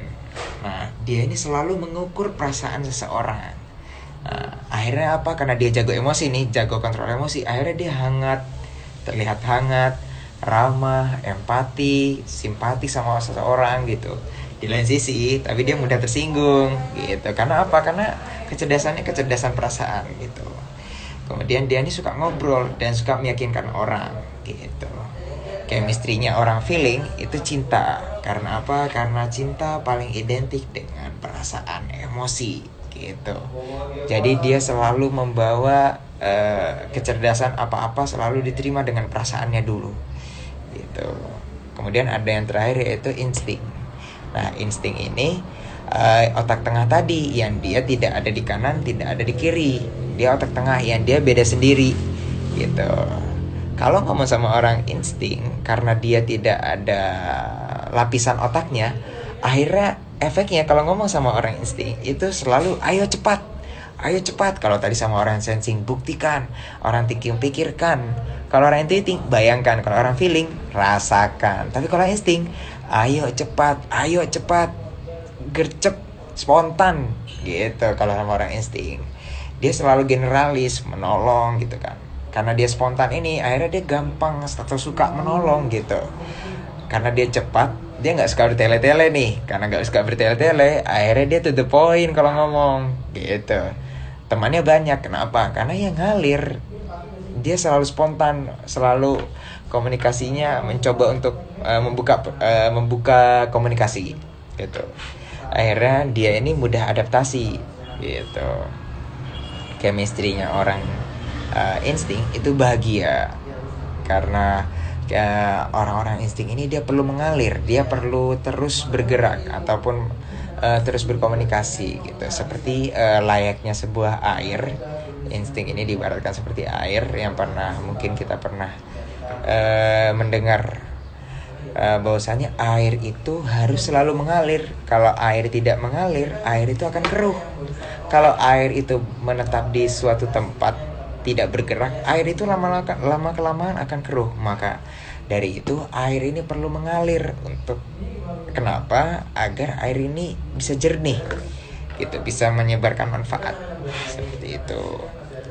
Speaker 1: Nah, dia ini selalu mengukur perasaan seseorang. Nah, akhirnya apa? Karena dia jago emosi nih, jago kontrol emosi, akhirnya dia terlihat hangat, ramah, empati, simpati sama seseorang, gitu. Di lain sisi, tapi dia mudah tersinggung, gitu. Karena apa? Karena kecerdasan perasaan, gitu. Kemudian dia ini suka ngobrol dan suka meyakinkan orang, gitu. Chemistry-nya orang feeling itu cinta. Karena apa? Karena cinta paling identik dengan perasaan, emosi, gitu. Jadi dia selalu membawa kecerdasan apa-apa selalu diterima dengan perasaannya dulu, gitu. Kemudian ada yang terakhir yaitu insting. Nah, insting ini otak tengah tadi yang dia tidak ada di kanan, tidak ada di kiri. Dia otak tengah yang dia beda sendiri, gitu. Kalau ngomong sama orang insting, karena dia tidak ada lapisan otaknya, akhirnya efeknya kalau ngomong sama orang insting itu selalu ayo cepat. Kalau tadi sama orang sensing, buktikan. Orang thinking, pikirkan. Kalau orang intuiting, bayangkan. Kalau orang feeling, rasakan. Tapi kalau insting, ayo cepat, gercep, spontan gitu. Kalau sama orang insting, dia selalu generalis, menolong gitu kan. Karena dia spontan ini, akhirnya dia gampang atau suka menolong gitu. Karena dia cepat, dia nggak suka bertele-tele nih. Karena nggak suka bertele-tele, akhirnya dia to the point kalau ngomong gitu. Temannya banyak, kenapa? Karena yang ngalir. Dia selalu spontan, selalu komunikasinya mencoba untuk membuka komunikasi gitu. Akhirnya dia ini mudah adaptasi gitu. Chemistry-nya orang insting itu bahagia karena orang-orang insting ini dia perlu mengalir, dia perlu terus bergerak ataupun terus berkomunikasi gitu. Seperti layaknya sebuah air. Insting ini diibaratkan seperti air yang mungkin kita pernah mendengar bahwasanya air itu harus selalu mengalir. Kalau air tidak mengalir, air itu akan keruh. Kalau air itu menetap di suatu tempat tidak bergerak, air itu lama kelamaan akan keruh. Maka dari itu air ini perlu mengalir untuk kenapa? Agar air ini bisa jernih gitu, bisa menyebarkan manfaat seperti itu.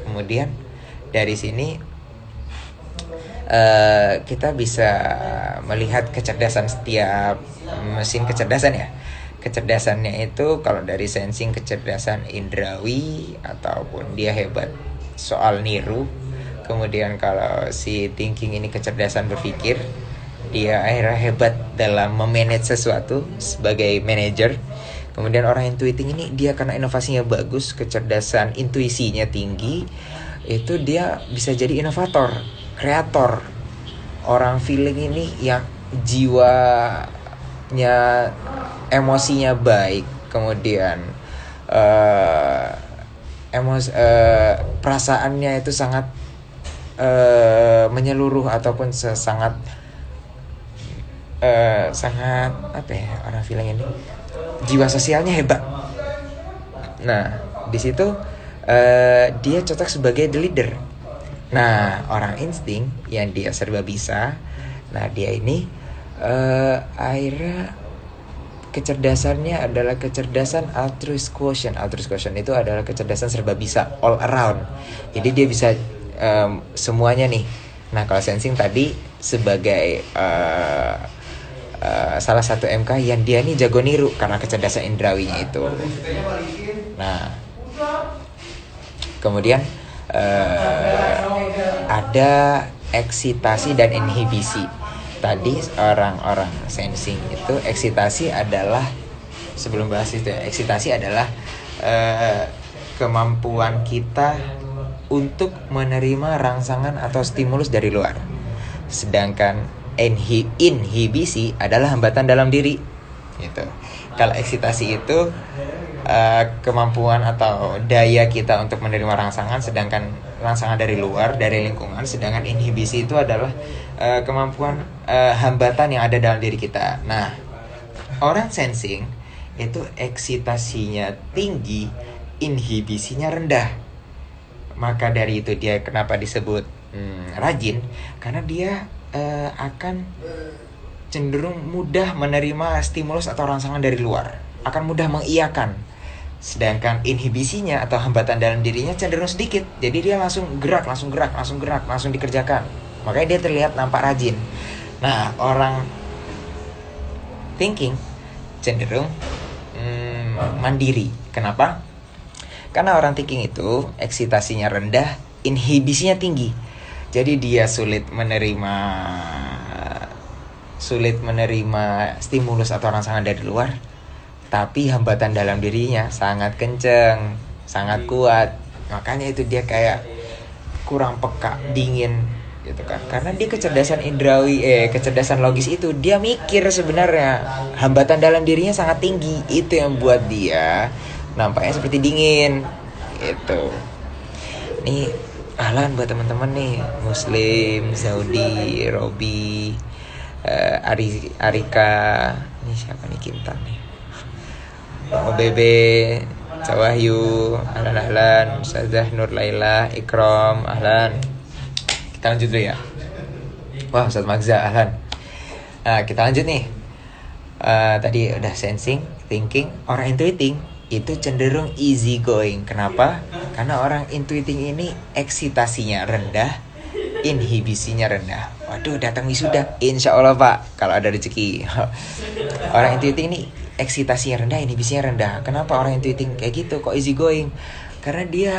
Speaker 1: Kemudian dari sini kita bisa melihat kecerdasan setiap mesin kecerdasan ya. Kecerdasannya itu kalau dari sensing kecerdasan indrawi ataupun dia hebat soal niru. Kemudian kalau si thinking ini kecerdasan berpikir, dia akhirnya hebat dalam memanage sesuatu sebagai manager. Kemudian orang intuiting ini dia karena inovasinya bagus, kecerdasan intuisinya tinggi, itu dia bisa jadi inovator, kreator. Orang feeling ini yang jiwanya, emosinya baik, kemudian perasaannya itu sangat menyeluruh ataupun sangat apa ya, orang feeling ini jiwa sosialnya hebat. Nah di situ dia cocok sebagai the leader. Nah orang insting yang dia serba bisa, nah dia ini akhirnya kecerdasannya adalah kecerdasan altruist quotient. Altruist quotient itu adalah kecerdasan serba bisa, all around. Jadi dia bisa semuanya nih. Nah kalau sensing tadi sebagai salah satu MK yang dia nih jago niru karena kecerdasan indrawinya itu. Nah kemudian ada eksitasi dan inhibisi. Tadi orang-orang sensing itu eksitasi adalah, sebelum bahas itu ya, eksitasi adalah kemampuan kita untuk menerima rangsangan atau stimulus dari luar. Sedangkan inhibisi adalah hambatan dalam diri gitu. Kalau eksitasi itu kemampuan atau daya kita untuk menerima rangsangan, sedangkan rangsangan dari luar, dari lingkungan. Sedangkan inhibisi itu adalah kemampuan hambatan yang ada dalam diri kita. Nah orang sensing itu eksitasinya tinggi, inhibisinya rendah. Maka dari itu dia kenapa disebut rajin, karena dia akan cenderung mudah menerima stimulus atau rangsangan dari luar, akan mudah mengiyakan. Sedangkan inhibisinya atau hambatan dalam dirinya cenderung sedikit, jadi dia langsung dikerjakan. Makanya dia terlihat nampak rajin. Nah orang thinking cenderung mandiri. Kenapa? Karena orang thinking itu eksitasinya rendah, inhibisinya tinggi. Jadi dia sulit menerima stimulus atau rangsangan dari luar, tapi hambatan dalam dirinya sangat kenceng, sangat kuat. Makanya itu dia kayak kurang peka, dingin gitu kan. Karena dia kecerdasan indrawi, kecerdasan logis itu, dia mikir sebenarnya, hambatan dalam dirinya sangat tinggi. Itu yang buat dia nampaknya seperti dingin gitu. Nih ahlan buat teman-teman nih, Muslim, Saudi, Robi, Arika, ini siapa nih, Kintan nih, OBB, Cawahyu, ahlan, Ustazah Nur Laila, Ikram, ahlan. Kita lanjut dulu ya. Wah, Ustadz Magza, ahlan. Kita lanjut nih. Tadi udah sensing, thinking. Orang intuiting itu cenderung easy going. Kenapa? Karena orang intuiting ini eksitasinya rendah, inhibisinya rendah. Waduh, datang wisuda, insya Allah Pak, kalau ada rezeki. Orang intuiting ini eksitasinya rendah, inhibisinya rendah. Kenapa orang intuiting kayak gitu? Kok easy going? Karena dia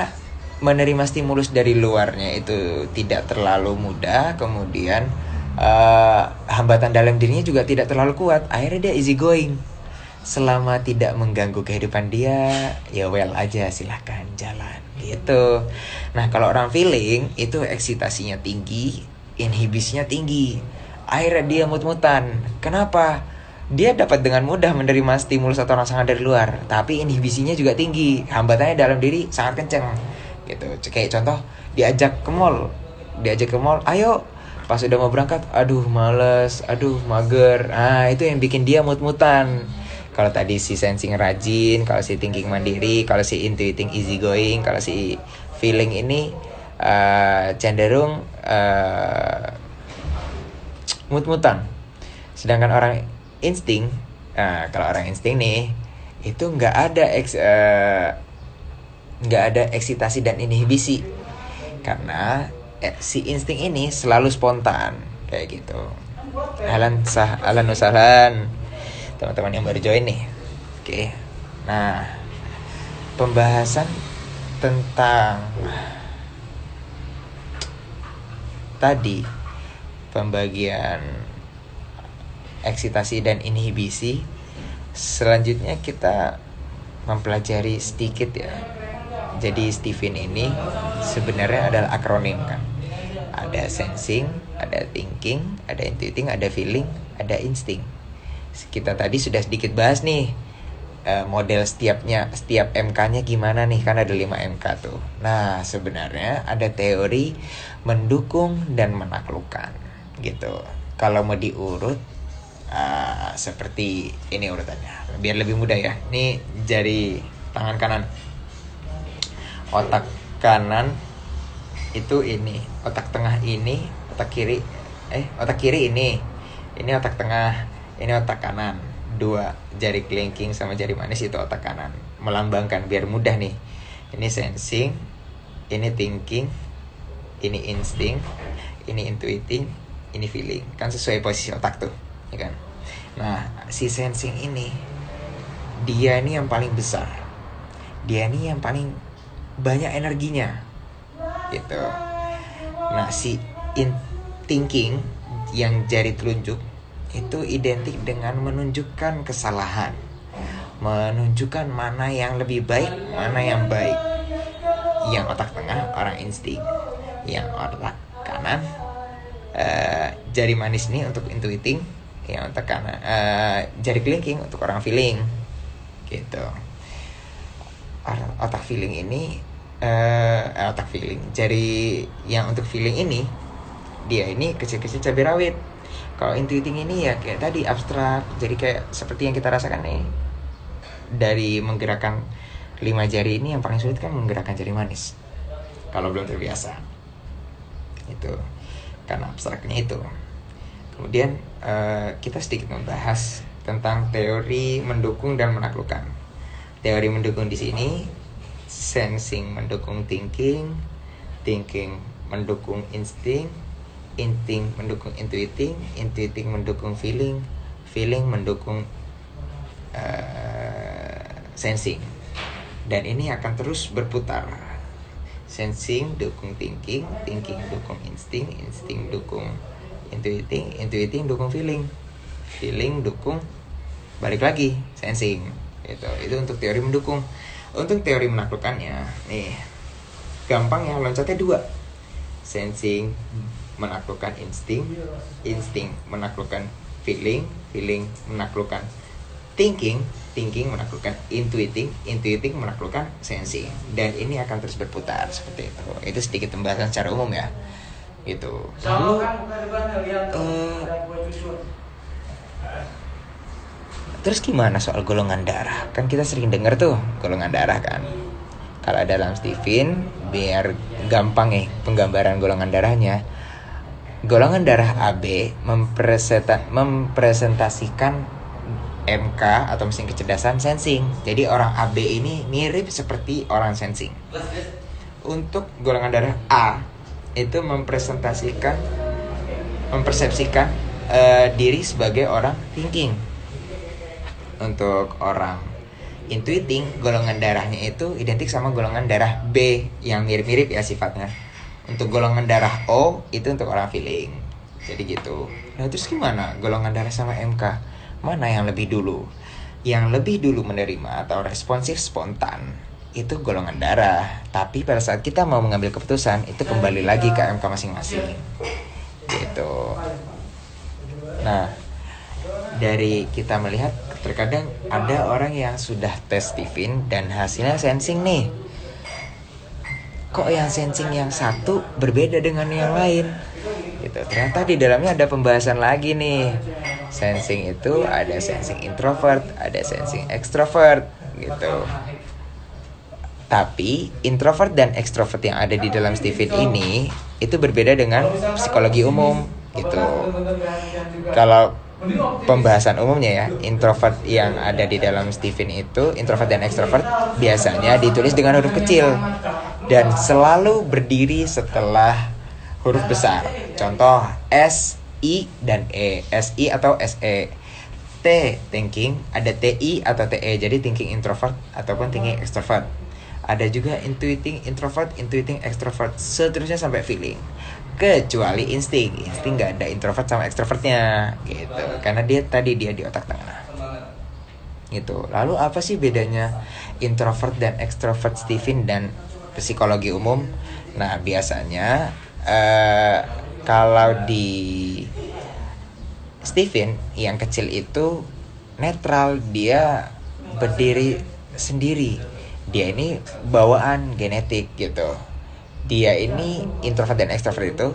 Speaker 1: menerima stimulus dari luarnya itu tidak terlalu mudah. Kemudian hambatan dalam dirinya juga tidak terlalu kuat. Akhirnya dia easy going. Selama tidak mengganggu kehidupan dia, ya well aja, silahkan jalan gitu. Nah, kalau orang feeling itu eksitasinya tinggi, inhibisinya tinggi. Akhirnya dia mut-mutan. Kenapa? Dia dapat dengan mudah menerima stimulus atau rangsangan dari luar, tapi inhibisinya juga tinggi, hambatannya dalam diri sangat kenceng gitu. Kayak contoh, diajak ke mall, ayo. Pas udah mau berangkat, aduh males, aduh mager. Itu yang bikin dia mut-mutan. Kalau tadi si sensing rajin, kalau si thinking mandiri, kalau si intuiting easy going, kalau si feeling ini cenderung mut-mutan. Sedangkan orang insting, kalau orang insting nih itu nggak ada eksitasi dan inhibisi, karena si insting ini selalu spontan kayak gitu. Ahlan usahalan teman-teman yang baru join nih. Oke. Nah, pembahasan tentang tadi pembagian eksitasi dan inhibisi, selanjutnya kita mempelajari sedikit ya. Jadi Stephen ini sebenarnya adalah akronim kan. Ada sensing, ada thinking, ada intuiting, ada feeling, ada insting. Kita tadi sudah sedikit bahas nih model setiap MK-nya gimana nih, kan ada 5 MK tuh. Nah, sebenarnya ada teori mendukung dan menaklukkan gitu. Kalau mau diurut seperti ini urutannya, biar lebih mudah ya. Ini jari tangan kanan, otak kanan itu ini, otak tengah ini, otak kiri ini otak tengah, ini otak kanan. 2 jari kelingking sama jari manis itu otak kanan. Melambangkan biar mudah nih. Ini sensing, ini thinking, ini insting, ini intuiting, ini feeling. Kan sesuai posisi otak tuh, ya kan? Nah, si sensing ini dia ini yang paling besar. Dia ini yang paling banyak energinya. Gitu. Nah, si thinking yang jari telunjuk itu identik dengan menunjukkan kesalahan, menunjukkan mana yang lebih baik, mana yang baik. Yang otak tengah orang insting, yang otak kanan jari manis ini untuk intuiting, yang otak kanan jari kelingking untuk orang feeling gitu. Otak feeling ini jari yang untuk feeling ini dia ini kecil-kecil cabai rawit. Kalau intuiting ini ya kayak tadi abstrak, jadi kayak seperti yang kita rasakan nih. Dari menggerakkan 5 jari ini yang paling sulit kan menggerakkan jari manis kalau belum terbiasa. Itu karena abstraknya itu. Kemudian kita sedikit membahas tentang teori mendukung dan menaklukkan. Teori mendukung di sini, sensing mendukung thinking, thinking mendukung insting, insting mendukung intuiting, intuiting mendukung feeling, feeling mendukung sensing. Dan ini akan terus berputar. Sensing dukung thinking, thinking dukung insting, insting dukung intuiting, intuiting dukung feeling, feeling dukung balik lagi sensing. Itu untuk teori mendukung. Untuk teori menaklukkannya nih gampang ya, loncatnya 2. Sensing menaklukkan insting, insting menaklukkan feeling, feeling menaklukkan thinking, thinking menaklukkan intuiting, intuiting menaklukkan sensing. Dan ini akan terus berputar seperti itu. Itu sedikit pembahasan secara umum ya. Gitu. Lalu terus gimana soal golongan darah? Kan kita sering dengar tuh golongan darah kan. Kalau ada dalam Stephen, biar gampang penggambaran golongan darahnya. golongan darah AB mempresentasikan MK atau mesin kecerdasan sensing. Jadi orang AB ini mirip seperti orang sensing. Untuk golongan darah A itu mempersepsikan diri sebagai orang thinking. Untuk orang intuiting, golongan darahnya itu identik sama golongan darah B yang mirip-mirip ya sifatnya. Untuk golongan darah O itu untuk orang feeling. Jadi gitu. Nah terus gimana golongan darah sama MK? Mana yang lebih dulu? Yang lebih dulu menerima atau responsif spontan itu golongan darah. Tapi pada saat kita mau mengambil keputusan itu kembali lagi ke MK masing-masing. Gitu. Nah, dari kita melihat terkadang ada orang yang sudah tes Stephen dan hasilnya sensing nih. Kok yang sensing yang satu berbeda dengan yang lain? Gitu. Ternyata di dalamnya ada pembahasan lagi nih. Sensing itu ada sensing introvert, ada sensing extrovert gitu. Tapi introvert dan extrovert yang ada di dalam Stephen ini itu berbeda dengan psikologi umum gitu. Kalau pembahasan umumnya ya, introvert yang ada di dalam Stephen itu, introvert dan extrovert biasanya ditulis dengan huruf kecil dan selalu berdiri setelah huruf besar. Contoh S, I, dan E. SI atau SE. T, thinking, ada TI atau TE. Jadi thinking introvert ataupun thinking extrovert. Ada juga intuiting introvert, intuiting extrovert, seterusnya sampai feeling. Kecuali insting gak ada introvert sama extrovertnya gitu. Karena dia di otak tengah gitu. Lalu apa sih bedanya introvert dan extrovert Stephen dan psikologi umum? Nah biasanya kalau di Stephen yang kecil itu netral, dia berdiri sendiri. Dia ini bawaan genetik gitu. Dia ini introvert dan extrovert itu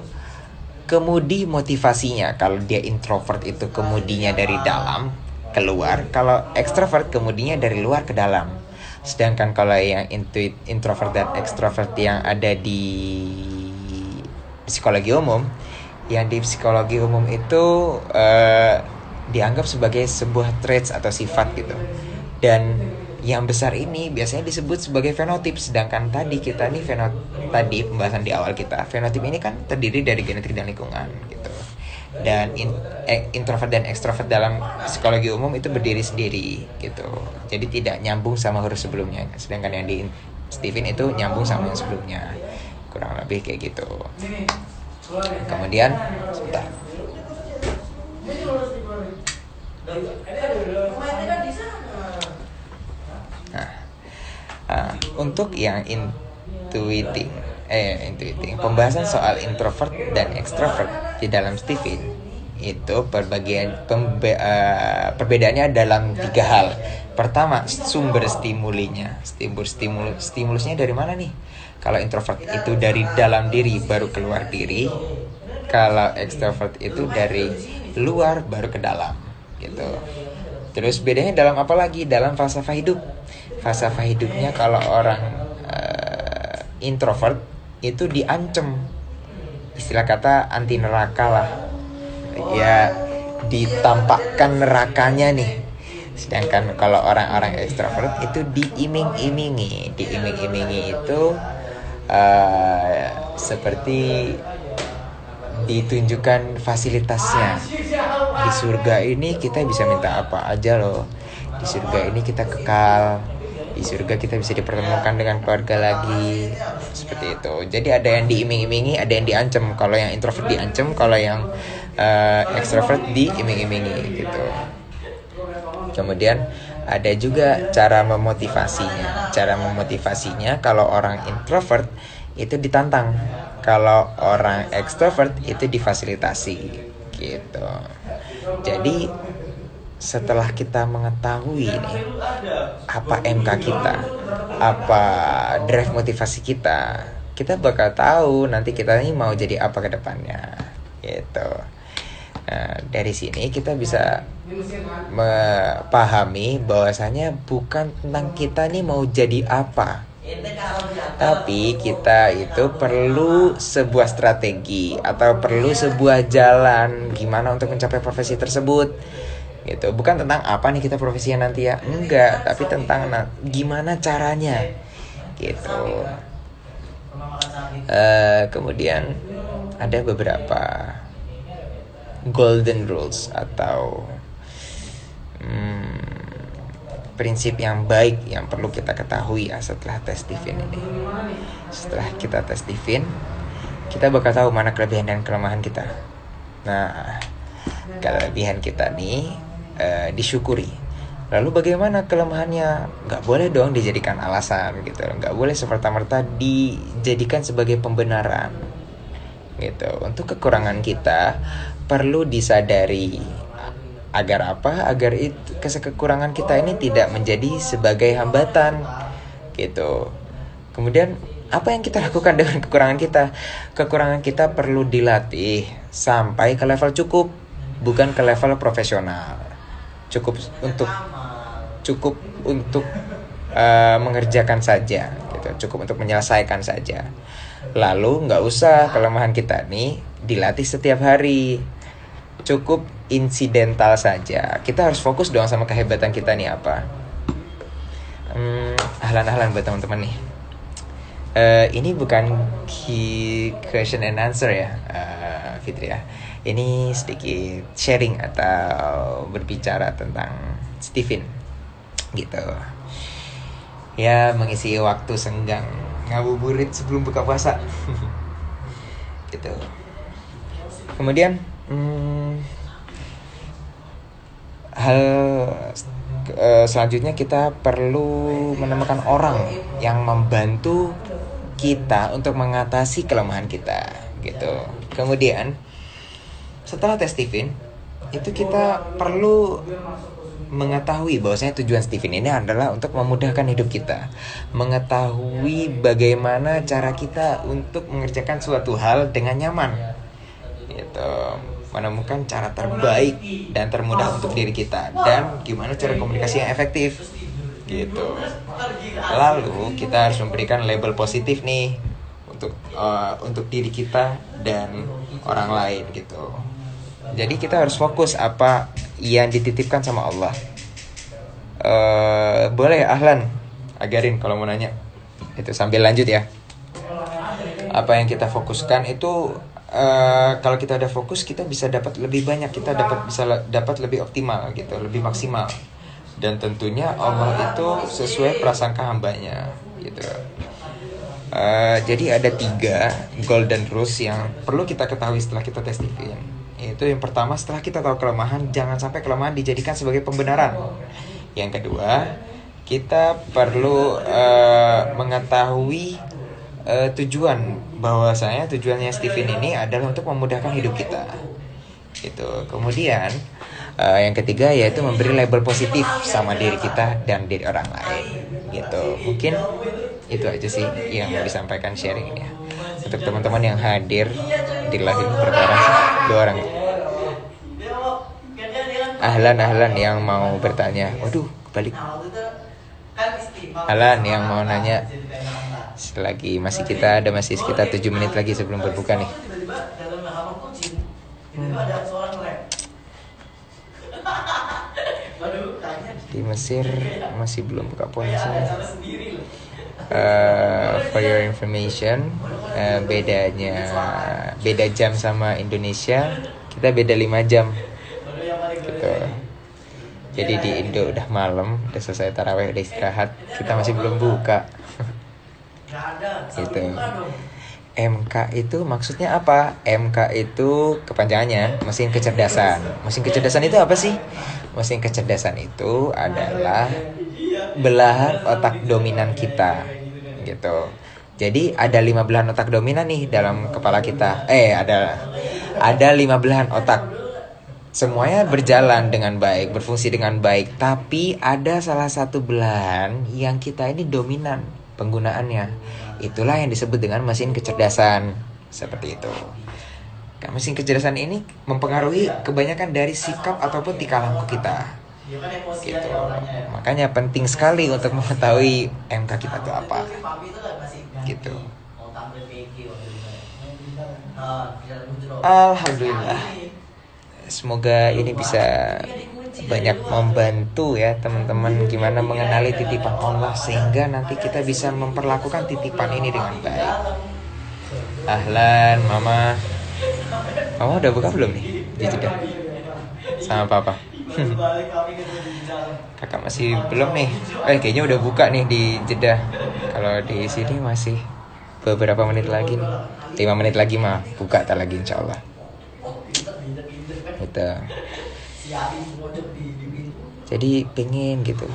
Speaker 1: kemudi motivasinya. Kalau dia introvert itu kemudinya dari dalam keluar, kalau extrovert kemudinya dari luar ke dalam. Sedangkan kalau yang introvert dan extrovert yang ada di psikologi umum, yang di psikologi umum itu dianggap sebagai sebuah traits atau sifat gitu. Dan yang besar ini biasanya disebut sebagai fenotip. Sedangkan tadi kita nih tadi pembahasan di awal kita, fenotip ini kan terdiri dari genetik dan lingkungan gitu. Dan introvert dan extrovert dalam psikologi umum itu berdiri sendiri gitu. Jadi tidak nyambung sama huruf sebelumnya. Sedangkan yang di Stephen itu nyambung sama yang sebelumnya. Kurang lebih kayak gitu. Kemudian sebentar. Untuk yang intuiting, pembahasan soal introvert dan extrovert di dalam Stephen itu perbedaannya dalam 3 hal. Pertama, sumber stimulinya. Stimulusnya dari mana nih? Kalau introvert itu dari dalam diri baru keluar diri. Kalau extrovert itu dari luar baru ke dalam gitu. Terus bedanya dalam apa lagi? Dalam falsafah hidup. Falsafah hidupnya kalau orang introvert itu diancem. Istilah kata anti neraka lah. Ya ditampakkan nerakanya nih. Sedangkan kalau orang-orang ekstrovert itu diiming-imingi. Diiming-imingi itu seperti ditunjukkan fasilitasnya. Di surga ini kita bisa minta apa aja loh. Di surga ini kita kekal. Di surga kita bisa dipertemukan dengan keluarga lagi. Seperti itu. Jadi ada yang diiming-imingi, ada yang diancam. Kalau yang introvert diancam, kalau yang extrovert diiming-imingi gitu. Kemudian ada juga cara memotivasinya. Cara memotivasinya kalau orang introvert itu ditantang. Kalau orang extrovert itu difasilitasi gitu. Jadi setelah kita mengetahui nih apa MK kita, apa drive motivasi kita, kita bakal tahu nanti kita ini mau jadi apa ke depannya gitu. Nah, dari sini kita bisa memahami bahwasanya bukan tentang kita nih mau jadi apa Tapi kita itu perlu sebuah strategi atau perlu sebuah jalan gimana untuk mencapai profesi tersebut. Gitu. Bukan tentang apa nih kita profesinya nanti ya. Enggak, tapi tentang gimana caranya. Gitu. Kemudian ada beberapa golden rules atau prinsip yang baik yang perlu kita ketahui ya setelah tes Divin ini. Setelah kita tes Divin, kita bakal tahu mana kelebihan dan kelemahan kita. Nah, kelebihan kita nih disyukuri. Lalu bagaimana kelemahannya? Gak boleh dong dijadikan alasan gitu. Gak boleh semerta-merta dijadikan sebagai pembenaran gitu. Untuk kekurangan kita perlu disadari. Agar apa? Agar kekurangan kita ini tidak menjadi sebagai hambatan gitu. Kemudian apa yang kita lakukan dengan kekurangan kita? Kekurangan kita perlu dilatih sampai ke level cukup, bukan ke level profesional. Cukup untuk mengerjakan saja gitu. Cukup untuk menyelesaikan saja. Lalu nggak usah kelemahan kita nih dilatih setiap hari. Cukup insidental saja. Kita harus fokus dong sama kehebatan kita nih apa. Ahlan buat teman-teman nih. Ini bukan key question and answer ya, Fitri ya. Ini sedikit sharing atau berbicara tentang Stephen gitu. Ya, mengisi waktu senggang ngabuburit sebelum buka puasa. Gitu. Kemudian hal selanjutnya kita perlu menemukan orang yang membantu kita untuk mengatasi kelemahan kita gitu. Kemudian setelah tes Stephen itu kita perlu mengetahui bahwasanya tujuan Stephen ini adalah untuk memudahkan hidup kita, mengetahui bagaimana cara kita untuk mengerjakan suatu hal dengan nyaman gitu, menemukan cara terbaik dan termudah untuk diri kita dan gimana cara komunikasi yang efektif gitu. Lalu kita harus memberikan label positif nih untuk diri kita dan orang lain gitu. Jadi kita harus fokus apa yang dititipkan sama Allah. Boleh Ahlan agarin kalau mau nanya. Itu sambil lanjut ya. Apa yang kita fokuskan itu kalau kita udah fokus kita bisa dapat lebih banyak, kita bisa dapat lebih optimal gitu, lebih maksimal. Dan tentunya Allah itu sesuai prasangka hambanya gitu. Jadi ada 3 golden rules yang perlu kita ketahui setelah kita tes Divin. Itu yang pertama, setelah kita tahu kelemahan, jangan sampai kelemahan dijadikan sebagai pembenaran. Yang kedua, kita perlu mengetahui tujuan, bahwasanya tujuannya Stephen ini adalah untuk memudahkan hidup kita gitu. Kemudian yang ketiga yaitu memberi label positif sama diri kita dan diri orang lain gitu. Mungkin itu aja sih yang mau disampaikan sharing ini ya. Untuk teman-teman yang hadir di live ini berapa orang sih? 2 orang. Ahlan yang mau bertanya. Waduh, kebalik. Ahlan yang mau nanya. Selagi masih sekitar 7 menit lagi sebelum berbuka nih. Di Mesir masih belum buka puasa. For your information, beda jam sama Indonesia. Kita beda 5 jam gitu. Jadi di Indo udah malam, udah selesai tarawih, udah istirahat. Kita masih belum buka. Gitu. MK itu maksudnya apa? MK itu kepanjangannya mesin kecerdasan. Mesin kecerdasan itu apa sih? Mesin kecerdasan itu adalah belahan otak dominan kita gitu. Jadi ada 5 belahan otak dominan nih dalam kepala kita. Ada 5 belahan otak. Semuanya berjalan dengan baik, berfungsi dengan baik, tapi ada salah satu belahan yang kita ini dominan penggunaannya. Itulah yang disebut dengan mesin kecerdasan. Seperti itu. Mesin kecerdasan ini mempengaruhi kebanyakan dari sikap ataupun tingkah laku kita. gitu. Makanya penting sekali untuk mengetahui MK kita itu apa gitu. Alhamdulillah, semoga ini bisa banyak membantu ya teman-teman gimana mengenali titipan Allah sehingga nanti kita bisa memperlakukan titipan ini dengan baik. Ahlan, mama udah buka belum nih di Jeddah sama papa? Kakak masih belum nih. Kayaknya udah buka nih di Jeddah. Kalau di sini masih beberapa menit lagi nih. 5 menit lagi mah buka tak lagi insyaallah. Gitu. Jadi pengen gitu.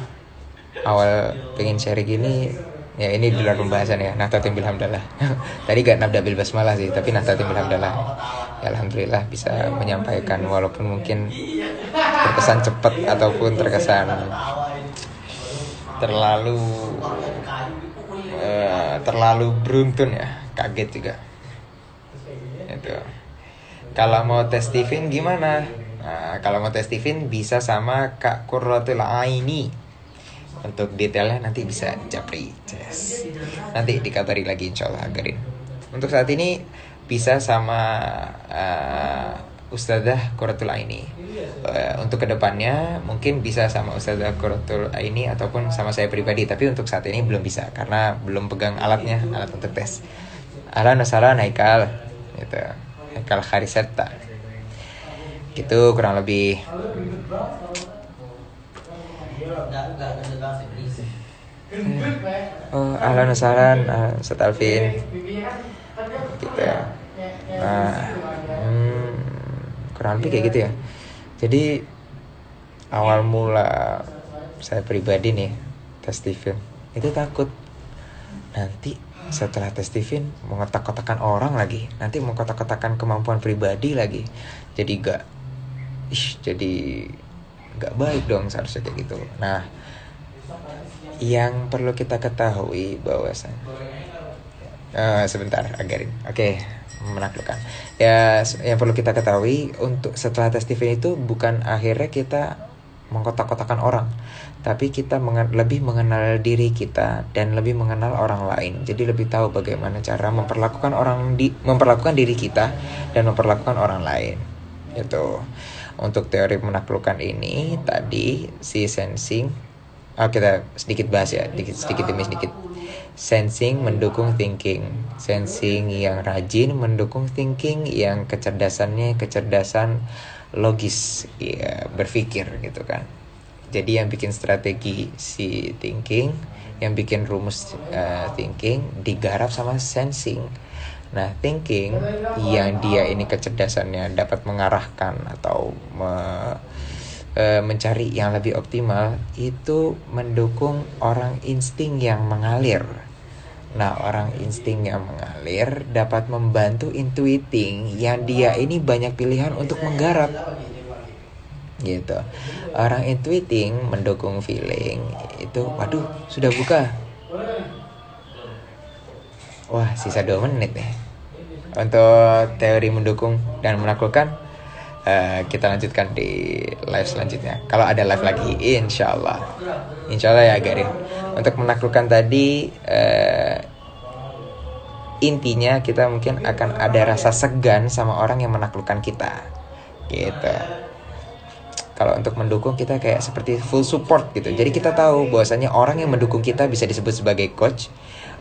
Speaker 1: Awal pengen share gini ya, ini di luar pembahasan ya. Nahdlatul bil hamdalah. Tadi gak nabda bil basmalah sih, tapi nahdlatul bil hamdalah. Ya, alhamdulillah bisa menyampaikan walaupun mungkin terkesan cepat ataupun terkesan terlalu beruntun ya, kaget juga. Itu. Kalau mau tes Steven gimana? Nah, kalau mau tes Steven bisa sama Kak Qurratul Aini. Untuk detailnya nanti bisa japri. Nanti dikabari lagi insyaallah Agarin. Untuk saat ini bisa sama Ustadzah Qurratul Aini. Untuk kedepannya mungkin bisa sama Ustadzah Qurratul Aini ataupun sama saya pribadi. Tapi untuk saat ini belum bisa karena belum pegang alat untuk tes. Ahlan wasalan Haikal gitu. Haikal Kharisetta. Gitu kurang lebih. Ahlan wasalan Ustaz Alvin gitu. Kurang lebih kayak gitu ya. Jadi awal mula saya pribadi nih tes Steven itu takut nanti setelah tes Steven mau kotak-kotakan orang lagi, nanti mau kotak-kotakan kemampuan pribadi lagi, jadi gak baik dong seharusnya kayak gitu. Nah, yang perlu kita ketahui bahwasan sebentar Agarin, oke, menaklukkan ya, yang perlu kita ketahui untuk setelah tes Steven itu bukan akhirnya kita mengkotak-kotakan orang, tapi kita lebih mengenal diri kita dan lebih mengenal orang lain. Jadi lebih tahu bagaimana cara memperlakukan diri kita dan memperlakukan orang lain. Itu untuk teori menaklukkan ini tadi si sensing. Kita sedikit bahas ya, sedikit demi sedikit. Sensing mendukung thinking. Sensing yang rajin mendukung thinking yang kecerdasan logis ya, berpikir gitu kan. Jadi yang bikin strategi si thinking, yang bikin rumus thinking digarap sama sensing. Nah, thinking yang dia ini kecerdasannya dapat mengarahkan atau mencari yang lebih optimal, itu mendukung orang insting yang mengalir. Nah, orang insting yang mengalir dapat membantu intuiting yang dia ini banyak pilihan untuk menggarap gitu. Orang intuiting mendukung feeling itu. Waduh, sudah buka. Wah, sisa 2 menit nih. Untuk teori mendukung dan menaklukkan kita lanjutkan di live selanjutnya. Kalau ada live lagi, insyaallah ya Garin. Untuk menaklukkan tadi intinya kita mungkin akan ada rasa segan sama orang yang menaklukkan kita gitu. Kalau untuk mendukung kita kayak seperti full support gitu. Jadi kita tahu bahwasanya orang yang mendukung kita bisa disebut sebagai coach,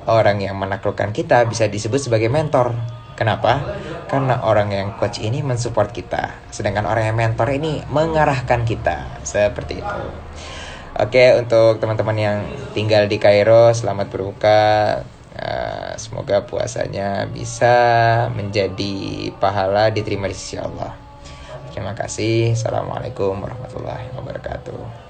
Speaker 1: orang yang menaklukkan kita bisa disebut sebagai mentor. Kenapa? Karena orang yang coach ini mensupport kita, sedangkan orang yang mentor ini mengarahkan kita. Seperti itu. Oke, untuk teman-teman yang tinggal di Kairo, selamat berbuka. Semoga puasanya bisa menjadi pahala diterima di sisi Allah. Terima kasih. Assalamualaikum warahmatullahi wabarakatuh.